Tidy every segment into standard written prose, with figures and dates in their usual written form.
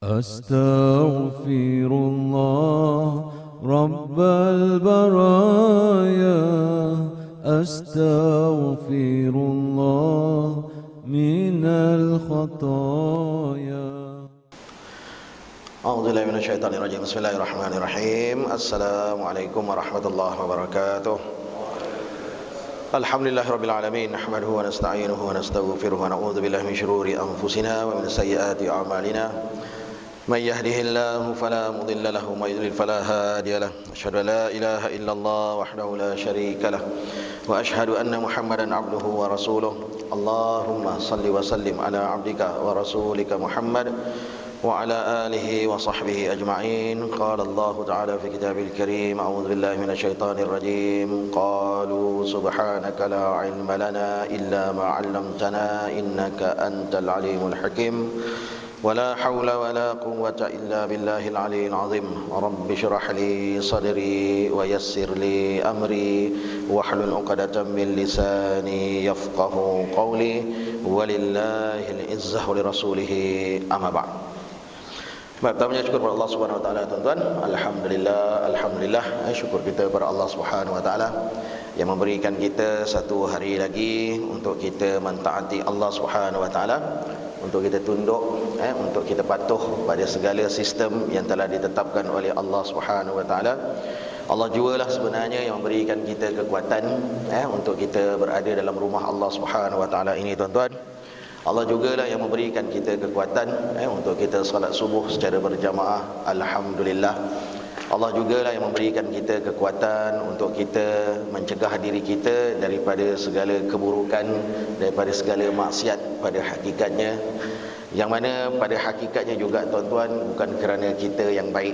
Astaghfirullah Rabbal baraya, Astaghfirullah minal khataya. A'udzubillahi minasyaitonirrajim. Bismillahirrahmanirrahim. Assalamualaikum warahmatullahi wabarakatuh. Alhamdulillahirabbil alamin. Nahmaduhu wa nasta'inuhu wa nastaghfiruh wa na'udzu billahi min shururi anfusina wa min sayyiati a'malina. May yahdihillahu fala mudilla lahu wa may yudlil fala hadiya lahu. Asyhadu an la ilaha illallah wahdahu la syarika lah wa asyhadu anna Muhammadan 'abduhu wa rasuluh. Allahumma shalli wa sallim ala 'abdika wa rasulika Muhammad وعلى آله وصحبه أجمعين. قال الله تعالى في كتابه الكريم: أعوذ بالله من الشيطان الرجيم. قالوا سبحانك لا علم لنا إلا ما علمتنا إنك أنت العليم الحكيم. ولا حول ولا قوة إلا بالله العلي العظيم. رب اشرح لي صدري ويسر لي أمري واحلل عقدة من لساني يفقه قولي ولله العزة ولرسوله أما بعد. Pertamanya syukur kepada Allah Subhanahu wa taala, tuan-tuan. Alhamdulillah, syukur kita kepada Allah Subhanahu wa taala yang memberikan kita satu hari lagi untuk kita mentaati Allah Subhanahu wa taala, untuk kita tunduk, untuk kita patuh pada segala sistem yang telah ditetapkan oleh Allah Subhanahu wa taala. Allah jugalah sebenarnya yang memberikan kita kekuatan untuk kita berada dalam rumah Allah Subhanahu wa taala ini, tuan-tuan. Allah jugalah yang memberikan kita kekuatan untuk kita salat subuh secara berjamaah. Alhamdulillah. Allah jugalah yang memberikan kita kekuatan untuk kita mencegah diri kita daripada segala keburukan, daripada segala maksiat pada hakikatnya. Yang mana pada hakikatnya juga, tuan-tuan, bukan kerana kita yang baik,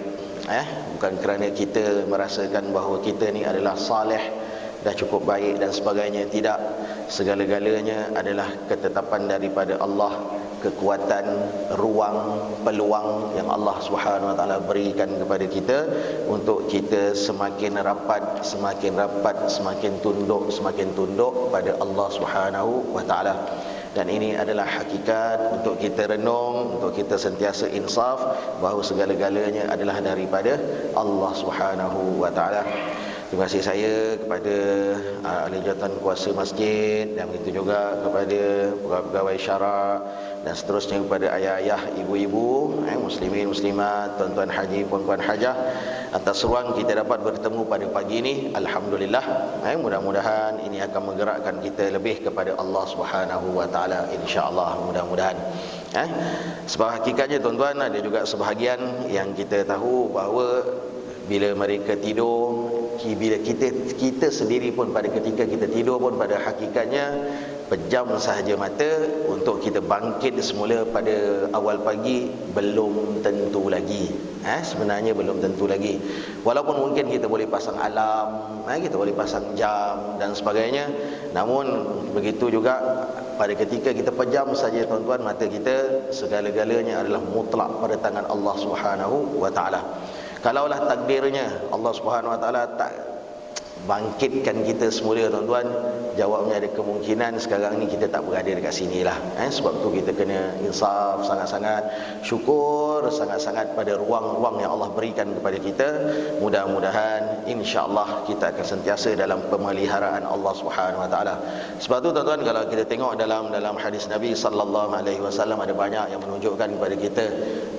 bukan kerana kita merasakan bahawa kita ni adalah saleh, dah cukup baik dan sebagainya. Tidak, segala-galanya adalah ketetapan daripada Allah, kekuatan, ruang, peluang yang Allah Subhanahu wa taala berikan kepada kita untuk kita semakin rapat, semakin tunduk pada Allah Subhanahu wa taala. Dan ini adalah hakikat untuk kita renung, untuk kita sentiasa insaf bahawa segala-galanya adalah daripada Allah Subhanahu wa taala. Terima kasih saya kepada ahli jawatan kuasa masjid, dan begitu juga kepada pegawai syara, dan seterusnya kepada ayah-ayah, ibu-ibu, muslimin, muslimat, tuan-tuan haji, puan-puan hajah, atas ruang kita dapat bertemu pada pagi ini. Alhamdulillah. Mudah-mudahan ini akan menggerakkan kita lebih kepada Allah Subhanahu wa taala, insya-Allah, mudah-mudahan. Sebab hakikatnya, tuan-tuan, ada juga sebahagian yang kita tahu bahawa bila mereka tidur, bila kita sendiri pun pada ketika kita tidur pun pada hakikatnya pejam sahaja mata untuk kita bangkit semula pada awal pagi belum tentu lagi. Sebenarnya belum tentu lagi. Walaupun mungkin kita boleh pasang alarm, kita boleh pasang jam dan sebagainya, namun begitu juga pada ketika kita pejam saja, tuan-tuan, mata kita, segala-galanya adalah mutlak pada tangan Allah Subhanahu wa taala. Kalaulah takdirnya Allah Subhanahu wa taala tak bangkitkan kita semula, tuan-tuan, jawabnya ada kemungkinan sekarang ni kita tak berada dekat sini lah. Sebab tu kita kena insaf sangat-sangat, syukur sangat-sangat pada ruang-ruang yang Allah berikan kepada kita. Mudah-mudahan insya-Allah kita akan sentiasa dalam pemeliharaan Allah Subhanahu wa taala. Sebab tu, tuan-tuan, kalau kita tengok dalam hadis Nabi sallallahu alaihi wasallam, ada banyak yang menunjukkan kepada kita,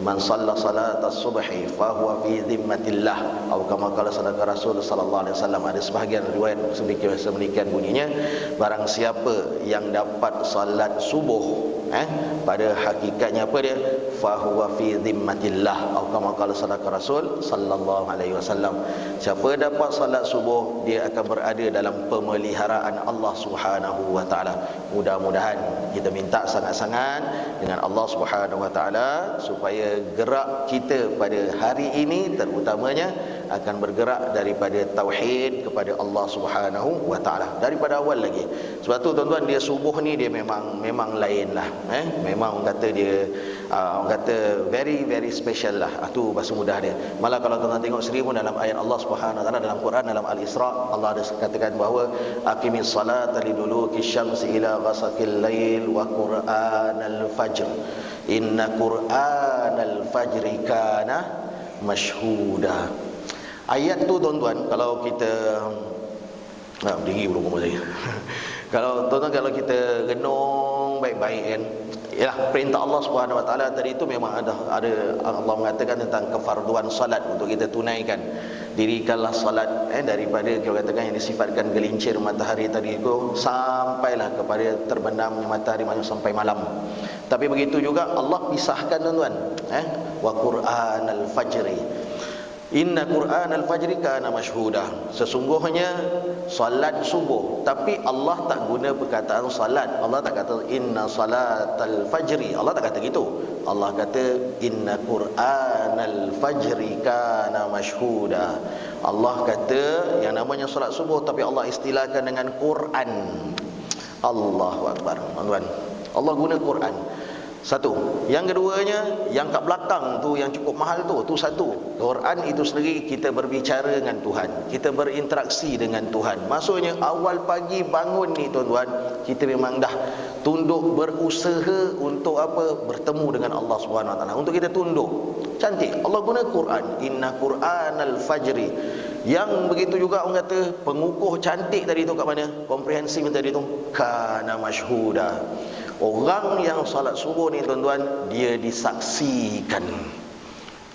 man shalla salatas subhi fa huwa fi dhimmatillah, atau kama qala Rasul sallallahu alaihi wasallam. Ada sebahagian riwayat sedemikian bunyinya, barang siapa yang dapat salat subuh, pada hakikatnya apa dia, fahuwa fi dhimmatillah, atau kama qala Rasul sallallahu alaihi wasallam. Siapa dapat salat subuh, dia akan berada dalam pemeliharaan Allah Subhanahu wa taala. Mudah-mudahan kita minta sangat-sangat dengan Allah Subhanahu wa taala supaya gerak kita pada hari ini terutamanya akan bergerak daripada tauhid kepada Allah Subhanahu wa taala daripada awal lagi. Sebab tu, tuan-tuan, dia subuh ni dia memang lain lah. Memang orang kata dia orang kata very very special lah. Itu bahasa mudah dia. Malah kalau tuan-tuan tengok sendiri pun dalam ayat Allah Subhanahu wa taala dalam Quran, dalam Al-Isra, Allah ada katakan bahawa aqimis salata liduluki syamsi ila ghasaqil lail wa qur'anal fajr inna qur'anal Qur'anal fajri kana mashhuda. Ayat tu tuan-tuan, kalau kita berdiri belum saya. Kalau tuan-tuan, kalau kita renung baik-baik kan, ialah perintah Allah Subhanahu Wa Taala tadi itu memang ada Allah mengatakan tentang kefarduan salat untuk kita tunaikan. Dirikanlah salat daripada kita katakan yang disifatkan gelincir matahari tadi itu sampailah kepada terbenamnya matahari sampai malam. Tapi begitu juga Allah pisahkan tuan-tuan, wa Qur'anal fajri. Inna Qur'anal fajri kana mashhuda. Sesungguhnya salat subuh, tapi Allah tak guna perkataan salat. Allah tak kata inna salatal fajri. Allah tak kata gitu. Allah kata inna Qur'anal fajri kana mashhuda. Allah kata yang namanya salat subuh, tapi Allah istilahkan dengan Quran. Allahu akbar. Tuan-tuan, Allah guna Quran. Satu. Yang keduanya, yang kat belakang tu yang cukup mahal tu satu. Quran itu sendiri kita berbicara dengan Tuhan, kita berinteraksi dengan Tuhan. Maksudnya awal pagi bangun ni tuan-tuan, kita memang dah tunduk berusaha untuk apa? Bertemu dengan Allah Subhanahu Wa Taala. Untuk kita tunduk. Cantik. Allah guna Quran. Inna Qur'anal fajri. Yang begitu juga orang kata pengukuh cantik tadi tu kat mana? Komprehensif tadi tu kana mashhuda. Orang yang salat subuh ni tuan-tuan, dia disaksikan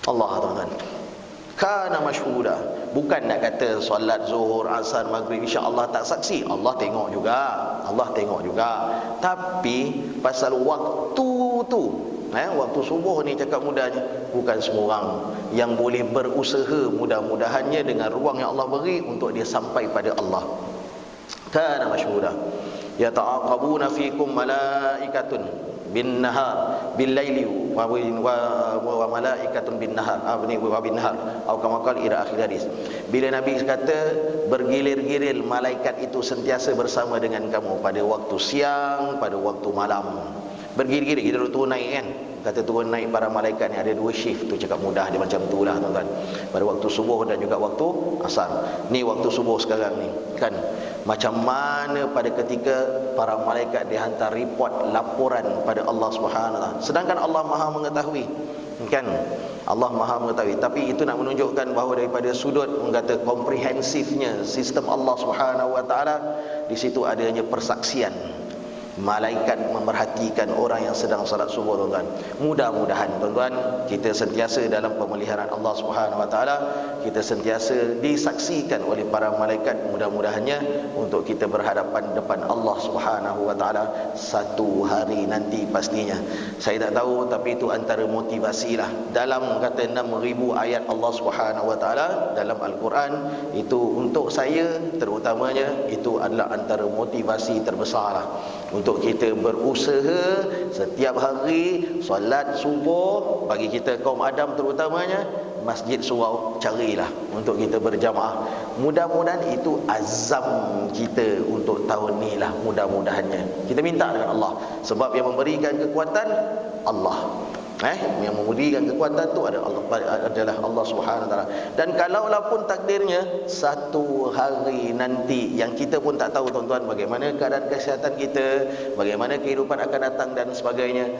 Allah tuan-tuan. Kana mashhuda. Bukan nak kata solat zuhur, asar, maghrib insya-Allah tak saksi. Allah tengok juga. Allah tengok juga. Tapi pasal waktu tu, waktu subuh ni cakap mudahnya, bukan semua orang yang boleh berusaha mudah-mudahannya dengan ruang yang Allah beri untuk dia sampai pada Allah. Kana mashhuda. Yata'aqabuna fikum malaikatun bin nahar bil laili wa malaikatun bin nahar wa bin nahar atau kama qala ila akhir hadis. Bila Nabi kata bergilir-gilir malaikat itu sentiasa bersama dengan kamu pada waktu siang, pada waktu malam. Bergilir-gilir, kita turun naik kan, kata turun naik para malaikat ni ada dua shift tu, cakap mudah dia macam tu lah tuan-tuan. Pada waktu subuh dan juga waktu asar. Ni waktu subuh sekarang ni kan, macam mana pada ketika para malaikat dihantar report, laporan pada Allah Subhanahu Wa Taala. Sedangkan Allah Maha mengetahui kan, Allah Maha mengetahui. Tapi itu nak menunjukkan bahawa daripada sudut mengata komprehensifnya sistem Allah Subhanahu Wa Taala, di situ adanya persaksian. Malaikat memerhatikan orang yang sedang salat subuh tuan-tuan. Mudah-mudahan tuan-tuan kita sentiasa dalam pemeliharaan Allah Subhanahu Wa Taala, kita sentiasa disaksikan oleh para malaikat. Mudah-mudahannya untuk kita berhadapan depan Allah Subhanahu Wa Taala satu hari nanti pastinya. Saya tak tahu, tapi itu antara motivasi lah. Dalam kata 6,000 ayat Allah Subhanahu Wa Taala dalam Al-Quran, itu untuk saya terutamanya itu adalah antara motivasi terbesar lah, untuk kita berusaha setiap hari solat subuh. Bagi kita kaum Adam terutamanya, masjid surau carilah untuk kita berjamaah. Mudah-mudahan itu azam kita untuk tahun ni lah, mudah-mudahannya. Kita minta dengan Allah, sebab yang memberikan kekuatan Allah. Yang memberikan kekuatan tu adalah Allah Subhanahu Wa Taala. Dan kalaulah pun takdirnya satu hari nanti yang kita pun tak tahu tuan-tuan bagaimana keadaan kesihatan kita, bagaimana kehidupan akan datang dan sebagainya.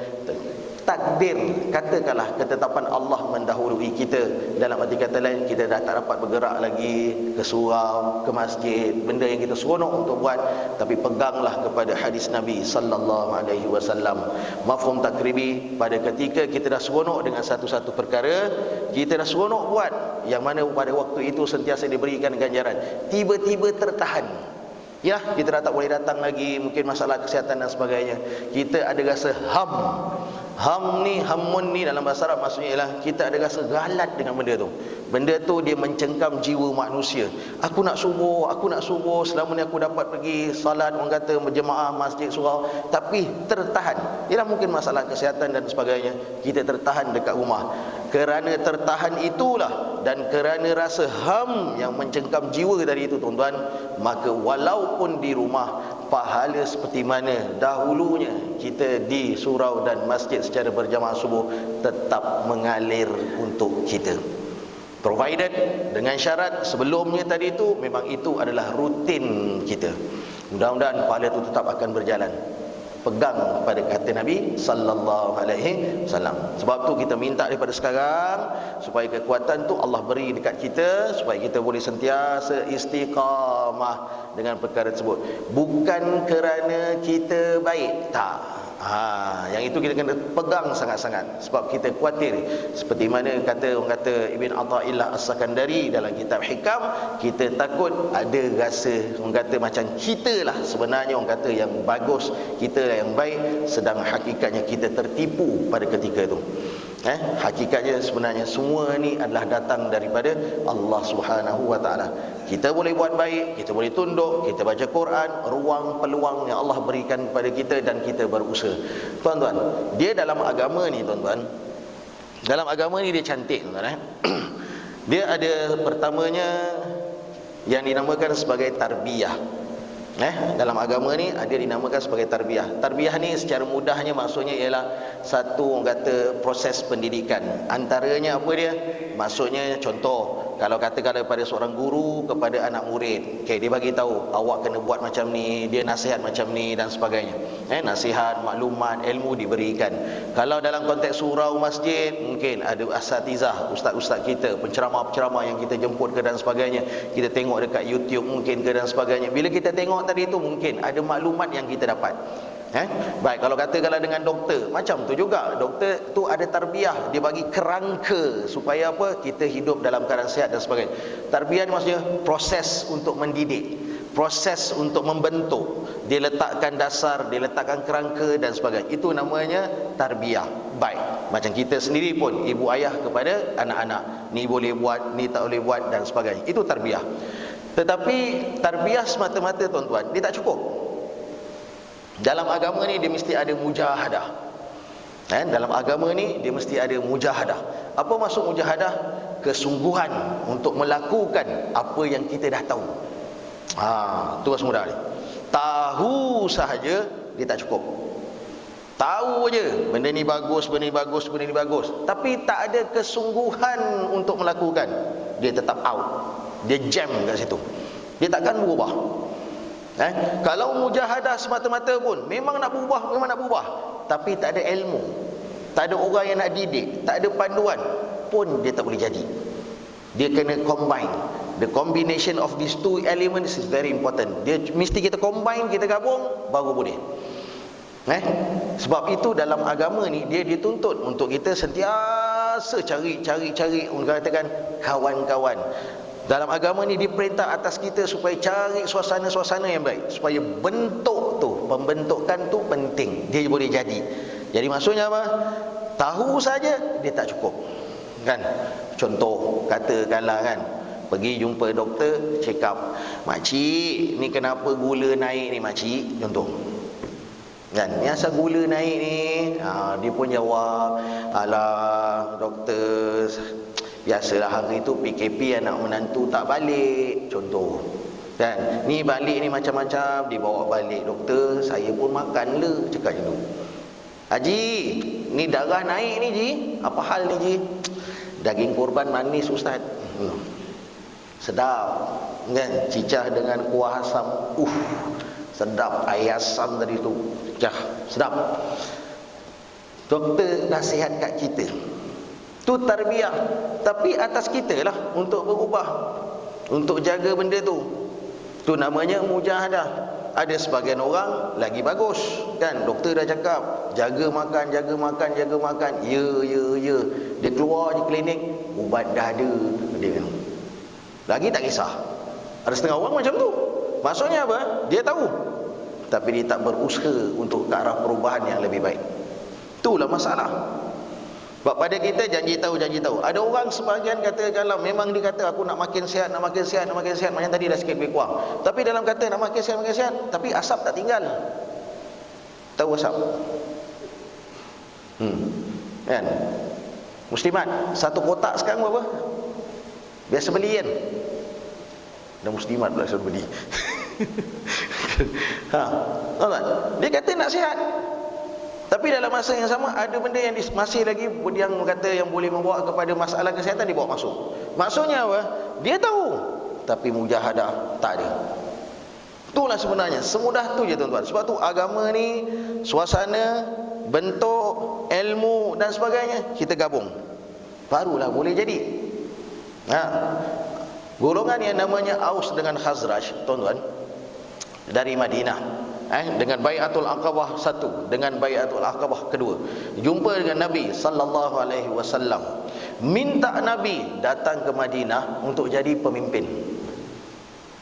Takdir, katakanlah ketetapan Allah mendahului kita. Dalam arti kata lain, kita dah tak dapat bergerak lagi ke surau, ke masjid, benda yang kita seronok untuk buat. Tapi peganglah kepada hadis Nabi sallallahu alaihi wasallam. Mafhum takribi, pada ketika kita dah seronok dengan satu-satu perkara, kita dah seronok buat, yang mana pada waktu itu sentiasa diberikan ganjaran, tiba-tiba tertahan. Ya, kita dah tak boleh datang lagi, mungkin masalah kesihatan dan sebagainya. Kita ada rasa hamun ni dalam bahasa Arab maksudnya ialah kita ada rasa galat dengan benda tu. Benda tu dia mencengkam jiwa manusia. Aku nak subuh, selama ni aku dapat pergi salat, orang kata berjemaah masjid surau, tapi tertahan. Ialah mungkin masalah kesihatan dan sebagainya, kita tertahan dekat rumah. Kerana tertahan itulah dan kerana rasa ham yang mencengkam jiwa tadi itu tuan-tuan, maka walaupun di rumah, pahala seperti mana dahulunya kita di surau dan masjid secara berjamaah subuh tetap mengalir untuk kita, provided dengan syarat sebelumnya tadi itu memang itu adalah rutin kita. Mudah-mudahan pahala itu tetap akan berjalan. pegang pada kata Nabi sallallahu alaihi wasallam. Sebab tu kita minta daripada sekarang supaya kekuatan tu Allah beri dekat kita, supaya kita boleh sentiasa istiqamah dengan perkara tersebut. Bukan kerana kita baik, tak. Yang itu kita kena pegang sangat-sangat, sebab kita khawatir seperti mana orang kata Ibn Athaillah As-Sakandari dalam kitab Hikam, kita takut ada rasa orang kata macam kita lah sebenarnya orang kata yang bagus, kita lah yang baik, sedang hakikatnya kita tertipu pada ketika itu. Hakikatnya sebenarnya semua ni adalah datang daripada Allah Subhanahu wa taala. Kita boleh buat baik, kita boleh tunduk, kita baca Quran, ruang peluang yang Allah berikan kepada kita dan kita berusaha. Tuan-tuan, dia dalam agama ni tuan-tuan, dalam agama ni dia cantik tuan-tuan. Dia ada pertamanya yang dinamakan sebagai tarbiyah. Dalam agama ni ada dinamakan sebagai tarbiyah. Tarbiyah ni secara mudahnya maksudnya ialah satu orang kata proses pendidikan. Antaranya apa dia? Maksudnya contoh, kalau katakan daripada seorang guru kepada anak murid, dia bagi tahu awak kena buat macam ni, dia nasihat macam ni dan sebagainya. Nasihat, maklumat, ilmu diberikan. Kalau dalam konteks surau masjid, mungkin ada asatizah, ustaz-ustaz kita, penceramah-penceramah yang kita jemput ke dan sebagainya. Kita tengok dekat YouTube mungkin ke dan sebagainya. Bila kita tengok tadi tu mungkin ada maklumat yang kita dapat. Baik, kalau katakanlah dengan doktor, macam tu juga. Doktor tu ada tarbiyah, dia bagi kerangka supaya apa? Kita hidup dalam keadaan sihat dan sebagainya. Tarbiyah ni maksudnya proses untuk mendidik, proses untuk membentuk. Dia letakkan dasar, dia letakkan kerangka dan sebagainya. Itu namanya tarbiyah. Baik, macam kita sendiri pun, ibu ayah kepada anak-anak, ni boleh buat, ni tak boleh buat dan sebagainya. Itu tarbiyah. Tetapi tarbiyah semata-mata tuan-tuan, dia tak cukup. Dalam agama ni dia mesti ada mujahadah. Dalam agama ni dia mesti ada mujahadah. Apa maksud mujahadah? Kesungguhan untuk melakukan apa yang kita dah tahu. Tu semudah ni. Tahu sahaja dia tak cukup. Tahu aja benda ni bagus, benda ni bagus, benda ni bagus, tapi tak ada kesungguhan untuk melakukan, dia tetap out. Dia jam kat situ. Dia takkan berubah. Kalau mujahadah semata-mata pun memang nak berubah, tapi tak ada ilmu, tak ada orang yang nak didik, tak ada panduan pun dia tak boleh jadi. Dia kena combine. The combination of these two elements is very important. Dia mesti kita combine, kita gabung baru boleh. Sebab itu dalam agama ni dia dituntut untuk kita sentiasa cari orang katakan kawan-kawan. Dalam agama ni diperintah atas kita supaya cari suasana-suasana yang baik, supaya bentuk tu, pembentukan tu penting, dia boleh jadi. Jadi maksudnya apa? Tahu saja dia tak cukup, kan? Contoh, katakanlah kan, pergi jumpa doktor, check up, makcik ni kenapa gula naik ni makcik, contoh kan, ni asal gula naik ni. Dia pun jawab, alah doktor, biasalah hari tu PKP anak menantu tak balik, contoh kan, ni balik ni macam-macam dibawa balik. Doktor, saya pun makan le, cakap macam tu. Haji, ni darah naik ni Ji, apa hal ni Ji? Daging korban manis ustaz. Sedap kan, cicah dengan kuah asam. Sedap, air asam tadi tu, sedap. Doktor nasihat kat kita, tu tarbiyah. Tapi atas kita lah untuk berubah, untuk jaga benda tu. Tu namanya mujahadah. Ada sebagian orang lagi bagus kan, doktor dah cakap jaga makan. Ya. Dia keluar je klinik, ubat dah ada, dia minum. Lagi tak kisah. Ada setengah orang macam tu. Maksudnya apa? Dia tahu, tapi dia tak berusaha untuk ke arah perubahan yang lebih baik. Itulah masalah. Sebab pada kita janji tahu. Ada orang sebahagian katakanlah memang dia kata aku nak makin sihat, macam tadi dah sikit lebih kurang. Tapi dalam kata nak makin sihat, tapi asap tak tinggal. Tahu asap? Kan? Muslimat satu kotak sekarang berapa? Biasa beli kan? Dan muslimat pula suruh beli. Tahu tak? Dia kata nak sihat, tapi dalam masa yang sama ada benda yang masih lagi yang kata yang boleh membawa kepada masalah kesihatan dibawa masuk. Maksudnya apa? Dia tahu, tapi mujahadah tak ada. Itulah sebenarnya, semudah tu je tuan-tuan. Sebab tu agama ni, suasana, bentuk, ilmu dan sebagainya, kita gabung, barulah boleh jadi. Golongan yang namanya Aus dengan Khazraj, tuan-tuan, dari Madinah, dengan Bai'atul Aqabah 1, dengan Bai'atul Aqabah kedua, jumpa dengan Nabi sallallahu alaihi wasallam, minta Nabi datang ke Madinah untuk jadi pemimpin.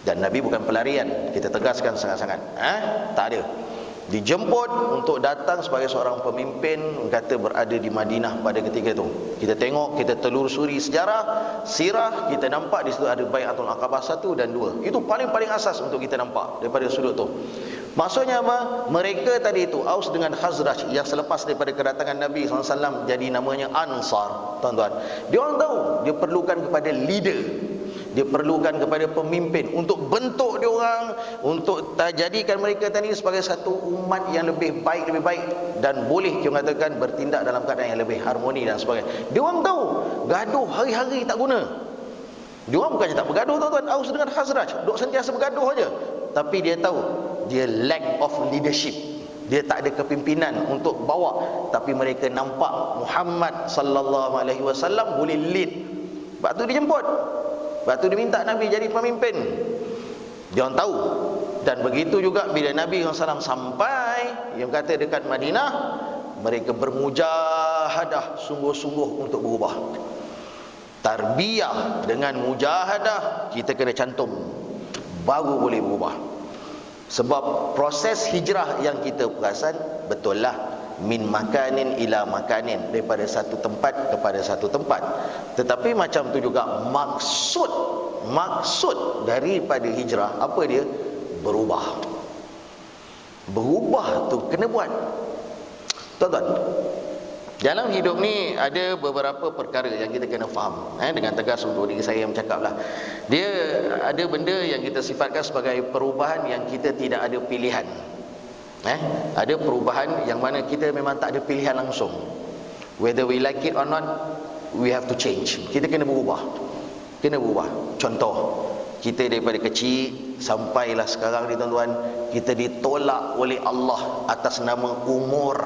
Dan Nabi bukan pelarian, kita tegaskan sangat-sangat, tak ada. Dijemput untuk datang sebagai seorang pemimpin, kata berada di Madinah pada ketika itu. Kita tengok, kita telusuri sejarah, sirah, kita nampak di situ ada Bai'atul Aqabah 1 dan 2. Itu paling-paling asas untuk kita nampak daripada sudut tu. Maksudnya apa? Mereka tadi itu, Aus dengan Khazraj, yang selepas daripada kedatangan Nabi SAW jadi namanya Ansar, tuan-tuan. Dia orang tahu dia perlukan kepada leader, dia perlukan kepada pemimpin untuk bentuk dia orang, untuk jadikan mereka tadi sebagai satu umat yang lebih baik dan boleh kita katakan bertindak dalam keadaan yang lebih harmoni dan sebagainya. Dia orang tahu gaduh hari-hari tak guna. Dia orang bukannya tak bergaduh, tuan-tuan. Aus dengan Khazraj duk sentiasa bergaduh aja, tapi dia tahu dia lack of leadership. Dia tak ada kepimpinan untuk bawa, tapi mereka nampak Muhammad sallallahu alaihi wasallam boleh lead. Sebab tu dijemput, sebab tu diminta Nabi jadi pemimpin. Dia orang tahu. Dan begitu juga bila Nabi SAW sampai, yang kata dekat Madinah, mereka bermujahadah sungguh-sungguh untuk berubah. Tarbiyah dengan mujahadah kita kena cantum, baru boleh berubah. Sebab proses hijrah yang kita perasan, betul lah, min makanin ila makanin, daripada satu tempat kepada satu tempat. Tetapi macam tu juga maksud daripada hijrah, apa dia? Berubah. Berubah tu kena buat, tuan-tuan. Dalam hidup ni ada beberapa perkara yang kita kena faham, dengan tegas untuk diri saya yang bercakap lah. Dia ada benda yang kita sifatkan sebagai perubahan yang kita tidak ada pilihan. Ada perubahan yang mana kita memang tak ada pilihan langsung. Whether we like it or not, we have to change. Kita kena berubah. Kena berubah. Contoh, kita daripada kecil sampailah sekarang ni, tuan-tuan, kita ditolak oleh Allah atas nama umur.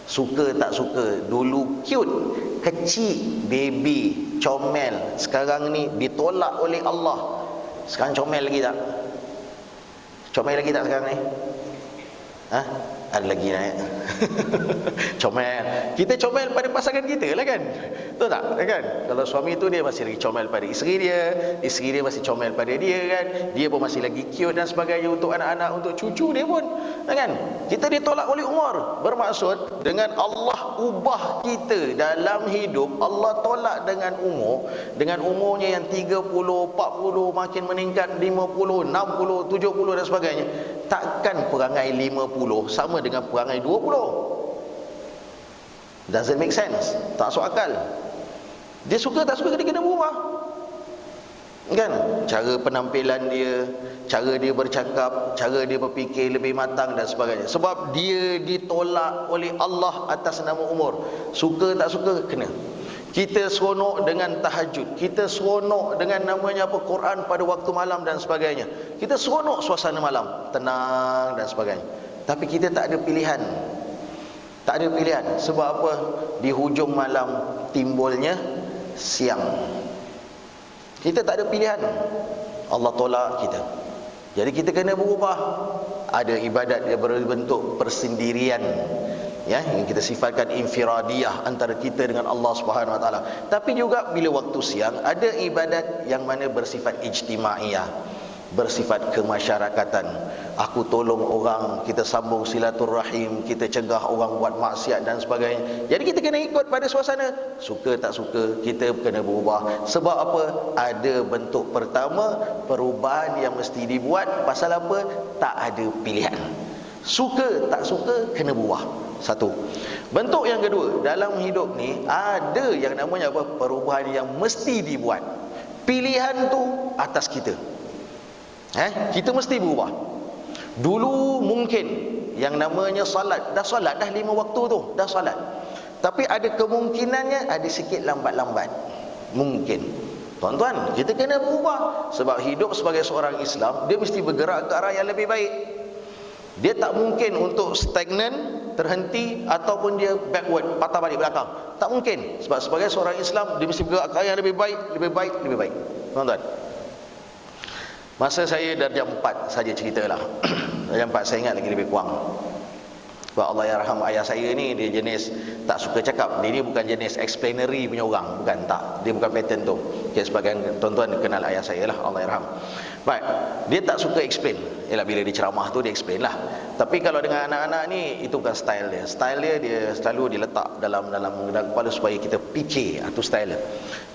Suka tak suka. Dulu cute, kecil, baby, comel. Sekarang ni ditolak oleh Allah. Sekarang comel lagi tak? Comel lagi tak sekarang ni? Ada lagi naik. Comel. Kita comel pada pasangan kita lah kan? Betul tak? Kan? Kalau suami tu dia masih lagi comel pada isteri dia masih comel pada dia kan? Dia pun masih lagi cute dan sebagainya untuk anak-anak, untuk cucu dia pun. Kan? Kita ditolak oleh umur. Bermaksud dengan Allah ubah kita dalam hidup, Allah tolak dengan umur. Dengan umurnya yang 30, 40, makin meningkat 50, 60, 70 dan sebagainya. Takkan perangai 50 sama dengan perangai 20? Doesn't make sense. Tak masuk akal. Dia suka tak suka, dia kena berubah. Kan? Cara penampilan dia, cara dia bercakap, cara dia berfikir lebih matang dan sebagainya. Sebab dia ditolak oleh Allah atas nama umur. Suka tak suka, kena. Kita seronok dengan tahajud, kita seronok dengan namanya apa, Quran pada waktu malam dan sebagainya. Kita seronok suasana malam, tenang dan sebagainya. Tapi kita tak ada pilihan. Tak ada pilihan. Sebab apa? Di hujung malam timbulnya siang. Kita tak ada pilihan. Allah tolak kita. Jadi kita kena berubah. Ada ibadat yang berbentuk persendirian, yang kita sifatkan infiradiyah antara kita dengan Allah Subhanahu Wa Taala. Tapi juga bila waktu siang ada ibadat yang mana bersifat ijtimaiyah, bersifat kemasyarakatan. Aku tolong orang, kita sambung silaturrahim, kita cegah orang buat maksiat dan sebagainya. Jadi kita kena ikut pada suasana. Suka tak suka, kita kena berubah. Sebab apa? Ada bentuk pertama, perubahan yang mesti dibuat. Pasal apa? Tak ada pilihan. Suka tak suka, kena berubah. Satu. Bentuk yang kedua, dalam hidup ni ada yang namanya apa? Perubahan yang mesti dibuat. Pilihan tu atas kita. Kita mesti berubah. Dulu mungkin yang namanya salat, dah 5 waktu tu, dah salat. Tapi ada kemungkinannya ada sikit lambat-lambat. Mungkin. Tuan-tuan, kita kena berubah. Sebab hidup sebagai seorang Islam, dia mesti bergerak ke arah yang lebih baik. Dia tak mungkin untuk stagnan, terhenti, ataupun dia backward, patah balik belakang. Tak mungkin. Sebab sebagai seorang Islam, dia mesti bergerak ke arah yang lebih baik, lebih baik, lebih baik. Tuan-tuan, masa saya darjah 4 saja ceritalah. Darjah 4 saya ingat lagi lebih kurang. Sebab Allah yarham ayah saya ni, dia jenis tak suka cakap. Dia ni bukan jenis explanatory punya orang, bukan, tak. Dia bukan pattern tu. Okay, sebagian tuan-tuan kenal ayah saya lah, Allah yarham. Baik, dia tak suka explain. Yalah, bila dia ceramah tu dia explain lah. Tapi kalau dengan anak-anak ni, itu bukan style dia. Style dia selalu diletak dalam kepala supaya kita fikir. Itu style dia.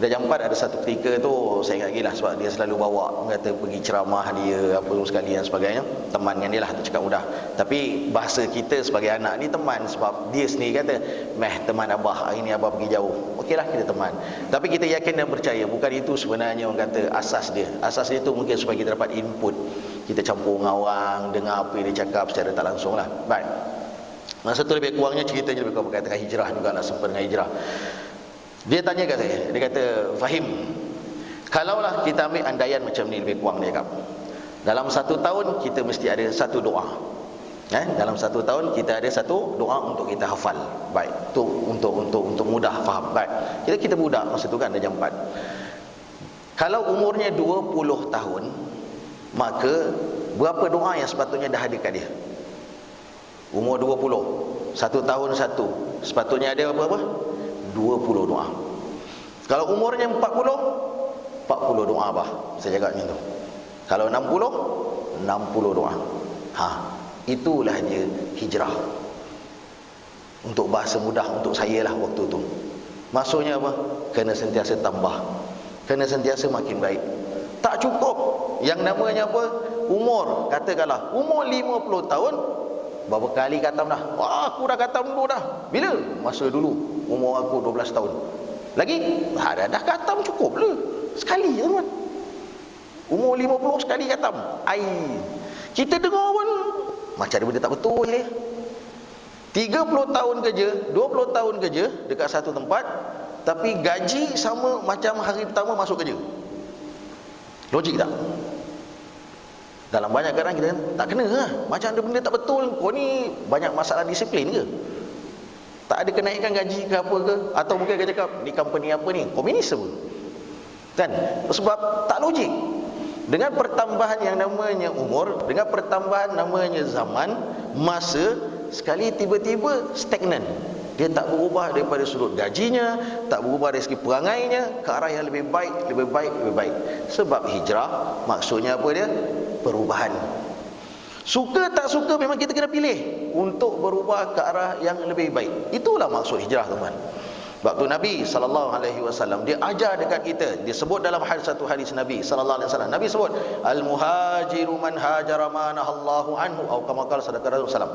Darjah 4 ada satu ketika tu saya ingat lagi lah, sebab dia selalu bawa, kata pergi ceramah dia apa sekali dan sebagainya. Teman dengan dia lah, tu cakap mudah. Tapi bahasa kita sebagai anak ni teman, sebab dia sendiri kata, "Meh, teman abah, hari ni abah pergi jauh." Okeylah, kita teman. Tapi kita yakin dan percaya bukan itu sebenarnya orang kata asas dia. Asas dia tu mungkin supaya kita dapat input. Kita campur dengan orang, dengar apa yang dia cakap secara tak langsung lah. Baik, masa tu lebih kurangnya ceritanya lebih kurang berkaitan dengan hijrah juga lah, sempat dengan hijrah. Dia tanya kat saya, dia kata, "Fahim, kalaulah kita ambil andaian macam ni," lebih kurang dia cakap, "dalam 1 tahun kita mesti ada satu doa. Dalam 1 tahun kita ada satu doa untuk kita hafal." Baik, tu untuk mudah faham. Baik, kita budak masa tu kan, darjah 4. Kalau umurnya 20 tahun, maka berapa doa yang sepatutnya dah ada kat dia? Umur 20, 1 tahun satu, sepatutnya ada berapa? 20 doa. Kalau umurnya 40 doa bah. Saya jaga macam tu. Kalau 60 doa. Itulah dia hijrah. Untuk bahasa mudah untuk saya lah waktu tu. Maksudnya apa? Kena sentiasa tambah, kena sentiasa makin baik. Tak cukup yang namanya apa? Umur, katakanlah umur 50 tahun, berapa kali khatam dah? Wah, aku dah khatam dulu dah. Bila? Masa dulu umur aku 12 tahun. Lagi? Dah khatam cukup lah. Sekali je tuan. Umur 50 sekali khatam. Kita dengar pun macam ada benda tak betul je. 30 tahun kerja, 20 tahun kerja dekat satu tempat, tapi gaji sama macam hari pertama masuk kerja. Logik tak? Dalam banyak kadang kita tak kena lah. Macam ada benda tak betul. Kau ni banyak masalah disiplin ke? Tak ada kenaikan gaji ke apa ke? Atau mungkin dia cakap, ni company apa ni? Komunis apa? Kan? Sebab tak logik. Dengan pertambahan yang namanya umur, dengan pertambahan namanya zaman, masa, sekali tiba-tiba stagnan. Dia tak berubah daripada sudut gajinya, tak berubah dari segi perangainya ke arah yang lebih baik, lebih baik, lebih baik. Sebab hijrah maksudnya apa dia? Perubahan. Suka tak suka memang kita kena pilih untuk berubah ke arah yang lebih baik. Itulah maksud hijrah, teman. Waktu Nabi SAW dia ajar dekat kita, dia sebut dalam satu hadis Nabi SAW, Nabi sebut, "Al-muhajiru man hajara ma nahallahu anhu," atau kama qala sallallahu alaihi wasallam,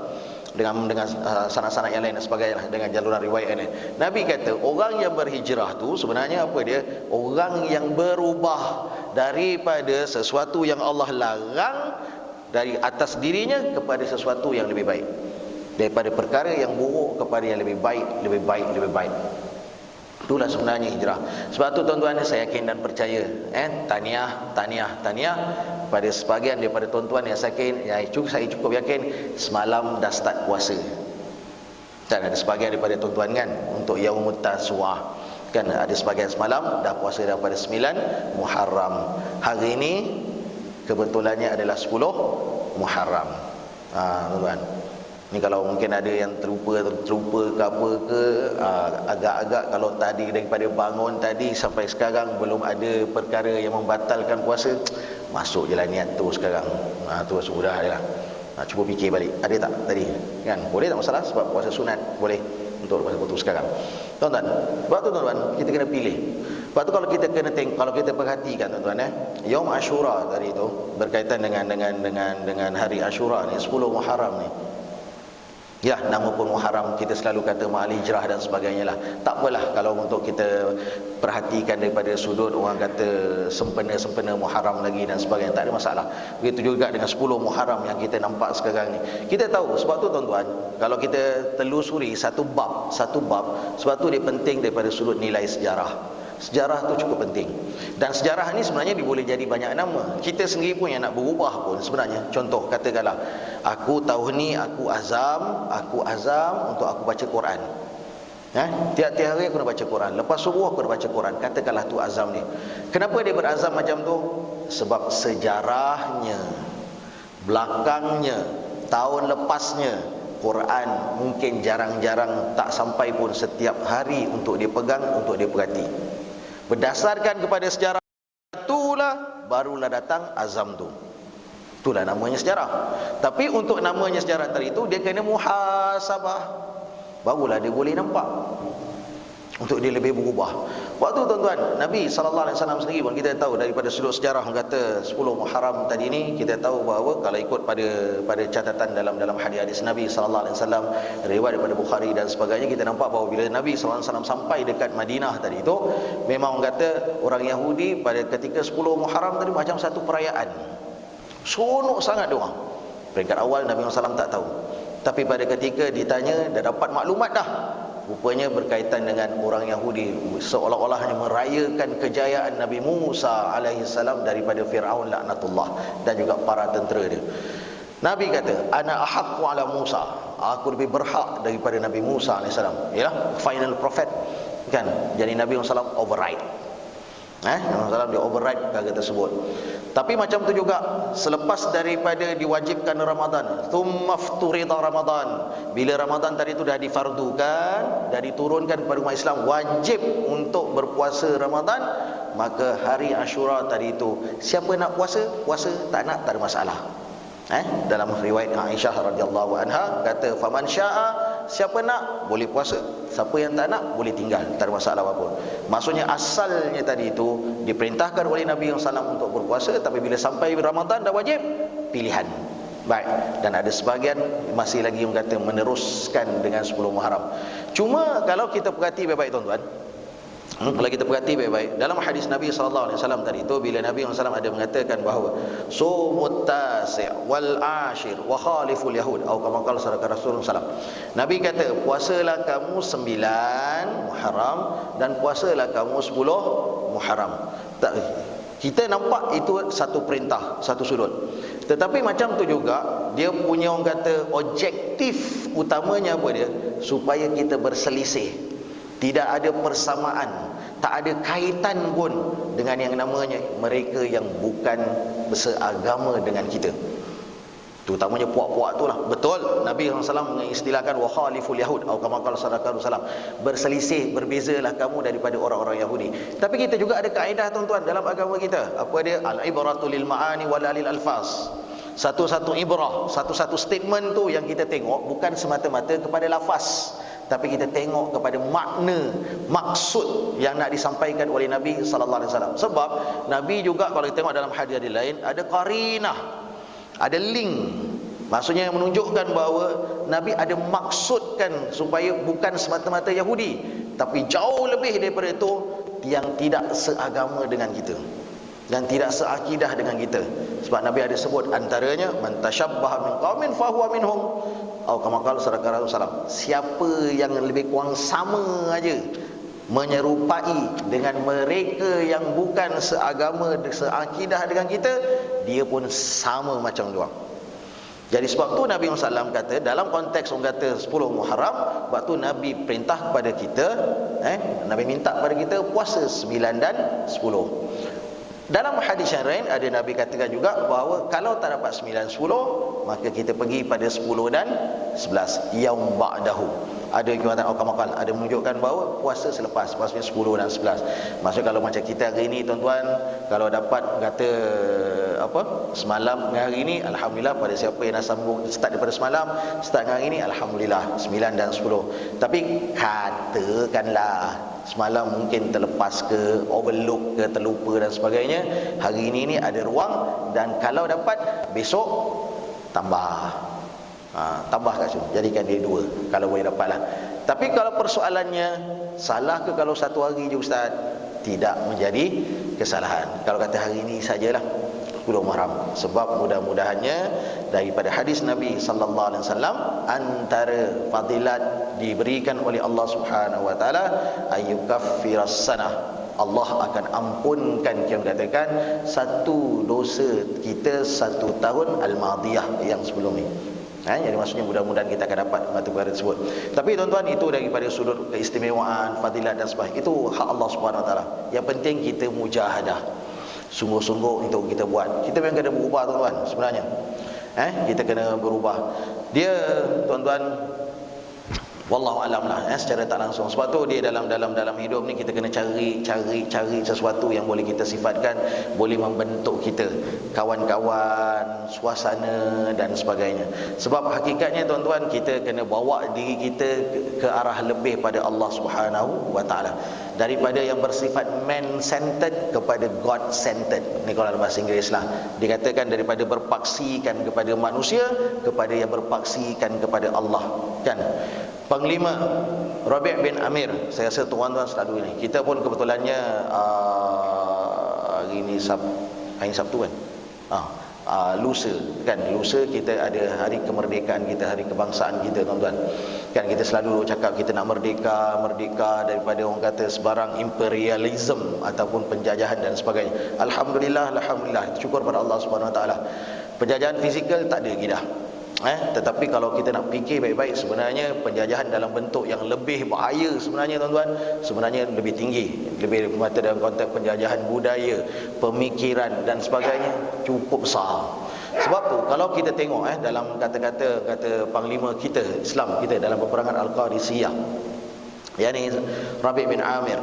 dengan sanad-sanad yang lain dan sebagainya, dengan jaluran riwayat ini. Nabi kata, orang yang berhijrah tu sebenarnya apa dia? Orang yang berubah daripada sesuatu yang Allah larang dari atas dirinya kepada sesuatu yang lebih baik, daripada perkara yang buruk kepada yang lebih baik, lebih baik, lebih baik. Itulah sebenarnya hijrah. Sebab tu tuan-tuan, saya yakin dan percaya, tahniah pada sebahagian daripada tuan-tuan yang saya cukup yakin semalam dah start puasa. Dan ada sebahagian daripada tuan-tuan kan untuk Yaumut Tasu'ah, kan ada sebahagian semalam dah puasa daripada 9 Muharram. Hari ini kebetulannya adalah 10 Muharram. Tuan-tuan, ni kalau mungkin ada yang terlupa ke apa ke, agak-agak kalau tadi daripada bangun tadi sampai sekarang belum ada perkara yang membatalkan puasa, masuk je lah niat tu sekarang. Tu sudah je lah. Cuba fikir balik, ada tak tadi? Kan boleh tak masalah, sebab puasa sunat boleh untuk puasa putus sekarang. Tuan-tuan, sebab tu tuan-tuan kita kena pilih. Sebab tu kalau kita kena kalau kita perhatikan tuan-tuan, Yaum Ashura tadi tu berkaitan dengan hari Ashura ni, 10 Muharram ni. Ya, nama pun Muharram, kita selalu kata mahal hijrah dan sebagainya lah. Tak apalah kalau untuk kita perhatikan daripada sudut orang kata sempena Muharram lagi dan sebagainya, tak ada masalah. Begitu juga dengan 10 Muharram yang kita nampak sekarang ni. Kita tahu, sebab tu tuan-tuan, kalau kita telusuri satu bab, sebab tu dia penting daripada sudut nilai sejarah. Sejarah tu cukup penting. Dan sejarah ni sebenarnya boleh jadi banyak nama. Kita sendiri pun yang nak berubah pun sebenarnya. Contoh, katakanlah aku tahun ni aku azam untuk aku baca Quran. Tiap-tiap hari aku nak baca Quran. Lepas subuh aku nak baca Quran. Katakanlah tu azam dia. Kenapa dia berazam macam tu? Sebab sejarahnya, belakangnya, tahun lepasnya, Quran mungkin jarang-jarang, tak sampai pun setiap hari untuk dia pegang, untuk dia perhati. Berdasarkan kepada sejarah itulah barulah datang azam tu. Itulah namanya sejarah. Tapi untuk namanya sejarah tadi itu, dia kena muhasabah, barulah dia boleh nampak, untuk dia lebih berubah. Waktu tuan-tuan, Nabi SAW sendiri pun kita tahu daripada sudut sejarah, kata 10 Muharram tadi ni, kita tahu bahawa kalau ikut pada catatan dalam hadis Nabi SAW, riwayat daripada Bukhari dan sebagainya, kita nampak bahawa bila Nabi SAW sampai dekat Madinah tadi itu, memang kata orang Yahudi pada ketika 10 Muharram tadi macam satu perayaan. Seronok sangat diorang. Peringkat awal Nabi SAW tak tahu, tapi pada ketika ditanya, dah dapat maklumat dah. Rupanya berkaitan dengan orang Yahudi, seolah-olahnya merayakan kejayaan Nabi Musa alaihissalam daripada Fir'aun laknatullah dan juga para tentera dia. Nabi kata, ana ahaqqu ala Musa, aku lebih berhak daripada Nabi Musa alaihissalam. Yalah, final prophet kan. Jadi Nabi SAW override. Nabi SAW dia override kata tersebut. Tapi macam tu juga selepas daripada diwajibkan Ramadan, thumma fturida Ramadan, bila Ramadan tadi tu dah difardukan, dah diturunkan kepada umat Islam wajib untuk berpuasa Ramadan, maka hari Ashura tadi itu siapa nak puasa, puasa, tak nak tak ada masalah. Dalam riwayat Aisyah radhiyallahu anha kata, faman syaa, siapa nak boleh puasa, siapa yang tak nak boleh tinggal, tak ada masalah apapun. Maksudnya asalnya tadi itu diperintahkan oleh Nabi SAW untuk berpuasa, tapi bila sampai Ramadan dah wajib, pilihan. Baik, dan ada sebahagian masih lagi yang kata meneruskan dengan 10 Muharram. Cuma kalau kita perhati baik-baik tuan-tuan, kalau kita perhati baik-baik dalam hadis Nabi SAW tadi itu, bila Nabi SAW ada mengatakan bahawa sumut tasi' wal ashir wa khaliful yahud, atau kama qala Rasulullah SAW, Nabi kata puasalah kamu 9 Muharram dan puasalah kamu 10 Muharram. Kita nampak itu satu perintah, satu sudut. Tetapi macam tu juga dia punya, orang kata, objektif utamanya apa dia? Supaya kita berselisih, tidak ada persamaan, tak ada kaitan pun dengan yang namanya mereka yang bukan seagama dengan kita. Terutamanya puak-puak tu lah. Betul, Nabi SAW mengistilahkan wa khaliful yahud, atau kama qala Rasulullah, berselisih, berbezalah kamu daripada orang-orang Yahudi. Tapi kita juga ada kaedah tuan-tuan dalam agama kita. Apa dia? Al-ibratu lil ma'ani wala lil alfaz. Satu-satu ibrah, satu-satu statement tu yang kita tengok bukan semata-mata kepada lafaz, tapi kita tengok kepada makna, maksud yang nak disampaikan oleh Nabi SAW. Sebab Nabi juga kalau kita tengok dalam hadis lain, ada qarinah, ada link. Maksudnya yang menunjukkan bahawa Nabi ada maksudkan supaya bukan semata-mata Yahudi, tapi jauh lebih daripada itu, yang tidak seagama dengan kita, dan tidak seakidah dengan kita. Sebab Nabi ada sebut antaranya, man tashabbaha min qaumin fahuwa minhum, atau kama qala Rasulullah, siapa yang lebih kurang sama aja menyerupai dengan mereka yang bukan seagama, seakidah dengan kita, dia pun sama macam dia. Jadi sebab tu Nabi SAW kata, dalam konteks orang kata 10 Muharram, sebab tu Nabi perintah kepada kita, Nabi minta kepada kita puasa 9 dan 10. Dalam hadis yang lain ada Nabi katakan juga bahawa kalau tak dapat 9, 10, maka kita pergi pada 10 dan 11 yaum ba'dahu. Ada riwayat al-Qamakal, ada menunjukkan bahawa puasa selepas, maksudnya 10 dan 11. Maksudnya kalau macam kita hari ini tuan-tuan, kalau dapat kata semalam dengan hari ini, alhamdulillah. Pada siapa yang nak sambung start daripada semalam, start dengan hari ini, alhamdulillah 9 dan 10. Tapi katakanlah semalam mungkin terlepas ke, overlook ke, terlupa dan sebagainya, hari ini ada ruang, dan kalau dapat besok tambah, tambah kat situ, jadikan dia 2 kalau boleh dapatlah. Tapi kalau persoalannya salah ke kalau satu hari je Ustaz, tidak menjadi kesalahan. Kalau kata hari ini sajalah 10 Muharram, sebab mudah-mudahannya daripada hadis Nabi sallallahu alaihi wasallam, antara fadilat diberikan oleh Allah Subhanahu wa taala ayyukaffiras sanah, Allah akan ampunkan, kita katakan, satu dosa kita 1 tahun al-madiyah yang sebelum ni. Jadi maksudnya mudah-mudahan kita akan dapat mata perkara tersebut. Tapi tuan-tuan, itu daripada sudut keistimewaan, fadilat dan sebagainya. Itu hak Allah Subhanahu Wa Taala. Yang penting kita mujahadah, sungguh-sungguh untuk kita buat. Kita memang kena berubah tuan-tuan sebenarnya. Kita kena berubah. Dia tuan-tuan, wallahu alam lah, secara tak langsung. Sebab tu dia dalam hidup ni kita kena cari sesuatu yang boleh kita sifatkan, boleh membentuk kita, kawan-kawan, suasana dan sebagainya. Sebab hakikatnya tuan-tuan, kita kena bawa diri kita ke arah lebih pada Allah Subhanahu Wa Taala, daripada yang bersifat man-centered kepada God-centered. Ni kalau dalam bahasa Inggeris lah, dikatakan daripada berpaksikan kepada manusia kepada yang berpaksikan kepada Allah, kan? Panglima Rabi' bin Amir, saya rasa tuan-tuan selalu ini. Kita pun kebetulannya hari ni Sabtu kan? Lusa kan? Lusa kita ada hari kemerdekaan kita, hari kebangsaan kita tuan-tuan. Kan kita selalu cakap kita nak merdeka daripada orang kata sebarang imperialism ataupun penjajahan dan sebagainya. Alhamdulillah, syukur pada Allah Subhanahu Wa Taala. Penjajahan fizikal tak ada lagi dah. Tetapi kalau kita nak fikir baik-baik, sebenarnya penjajahan dalam bentuk yang lebih bahaya sebenarnya tuan-tuan, sebenarnya lebih tinggi, lebih mata dalam konteks penjajahan budaya, pemikiran dan sebagainya, cukup besar. Sebab tu kalau kita tengok dalam kata panglima kita, Islam kita dalam peperangan Al-Qadisiyah, yakni Rabi' bin Amir,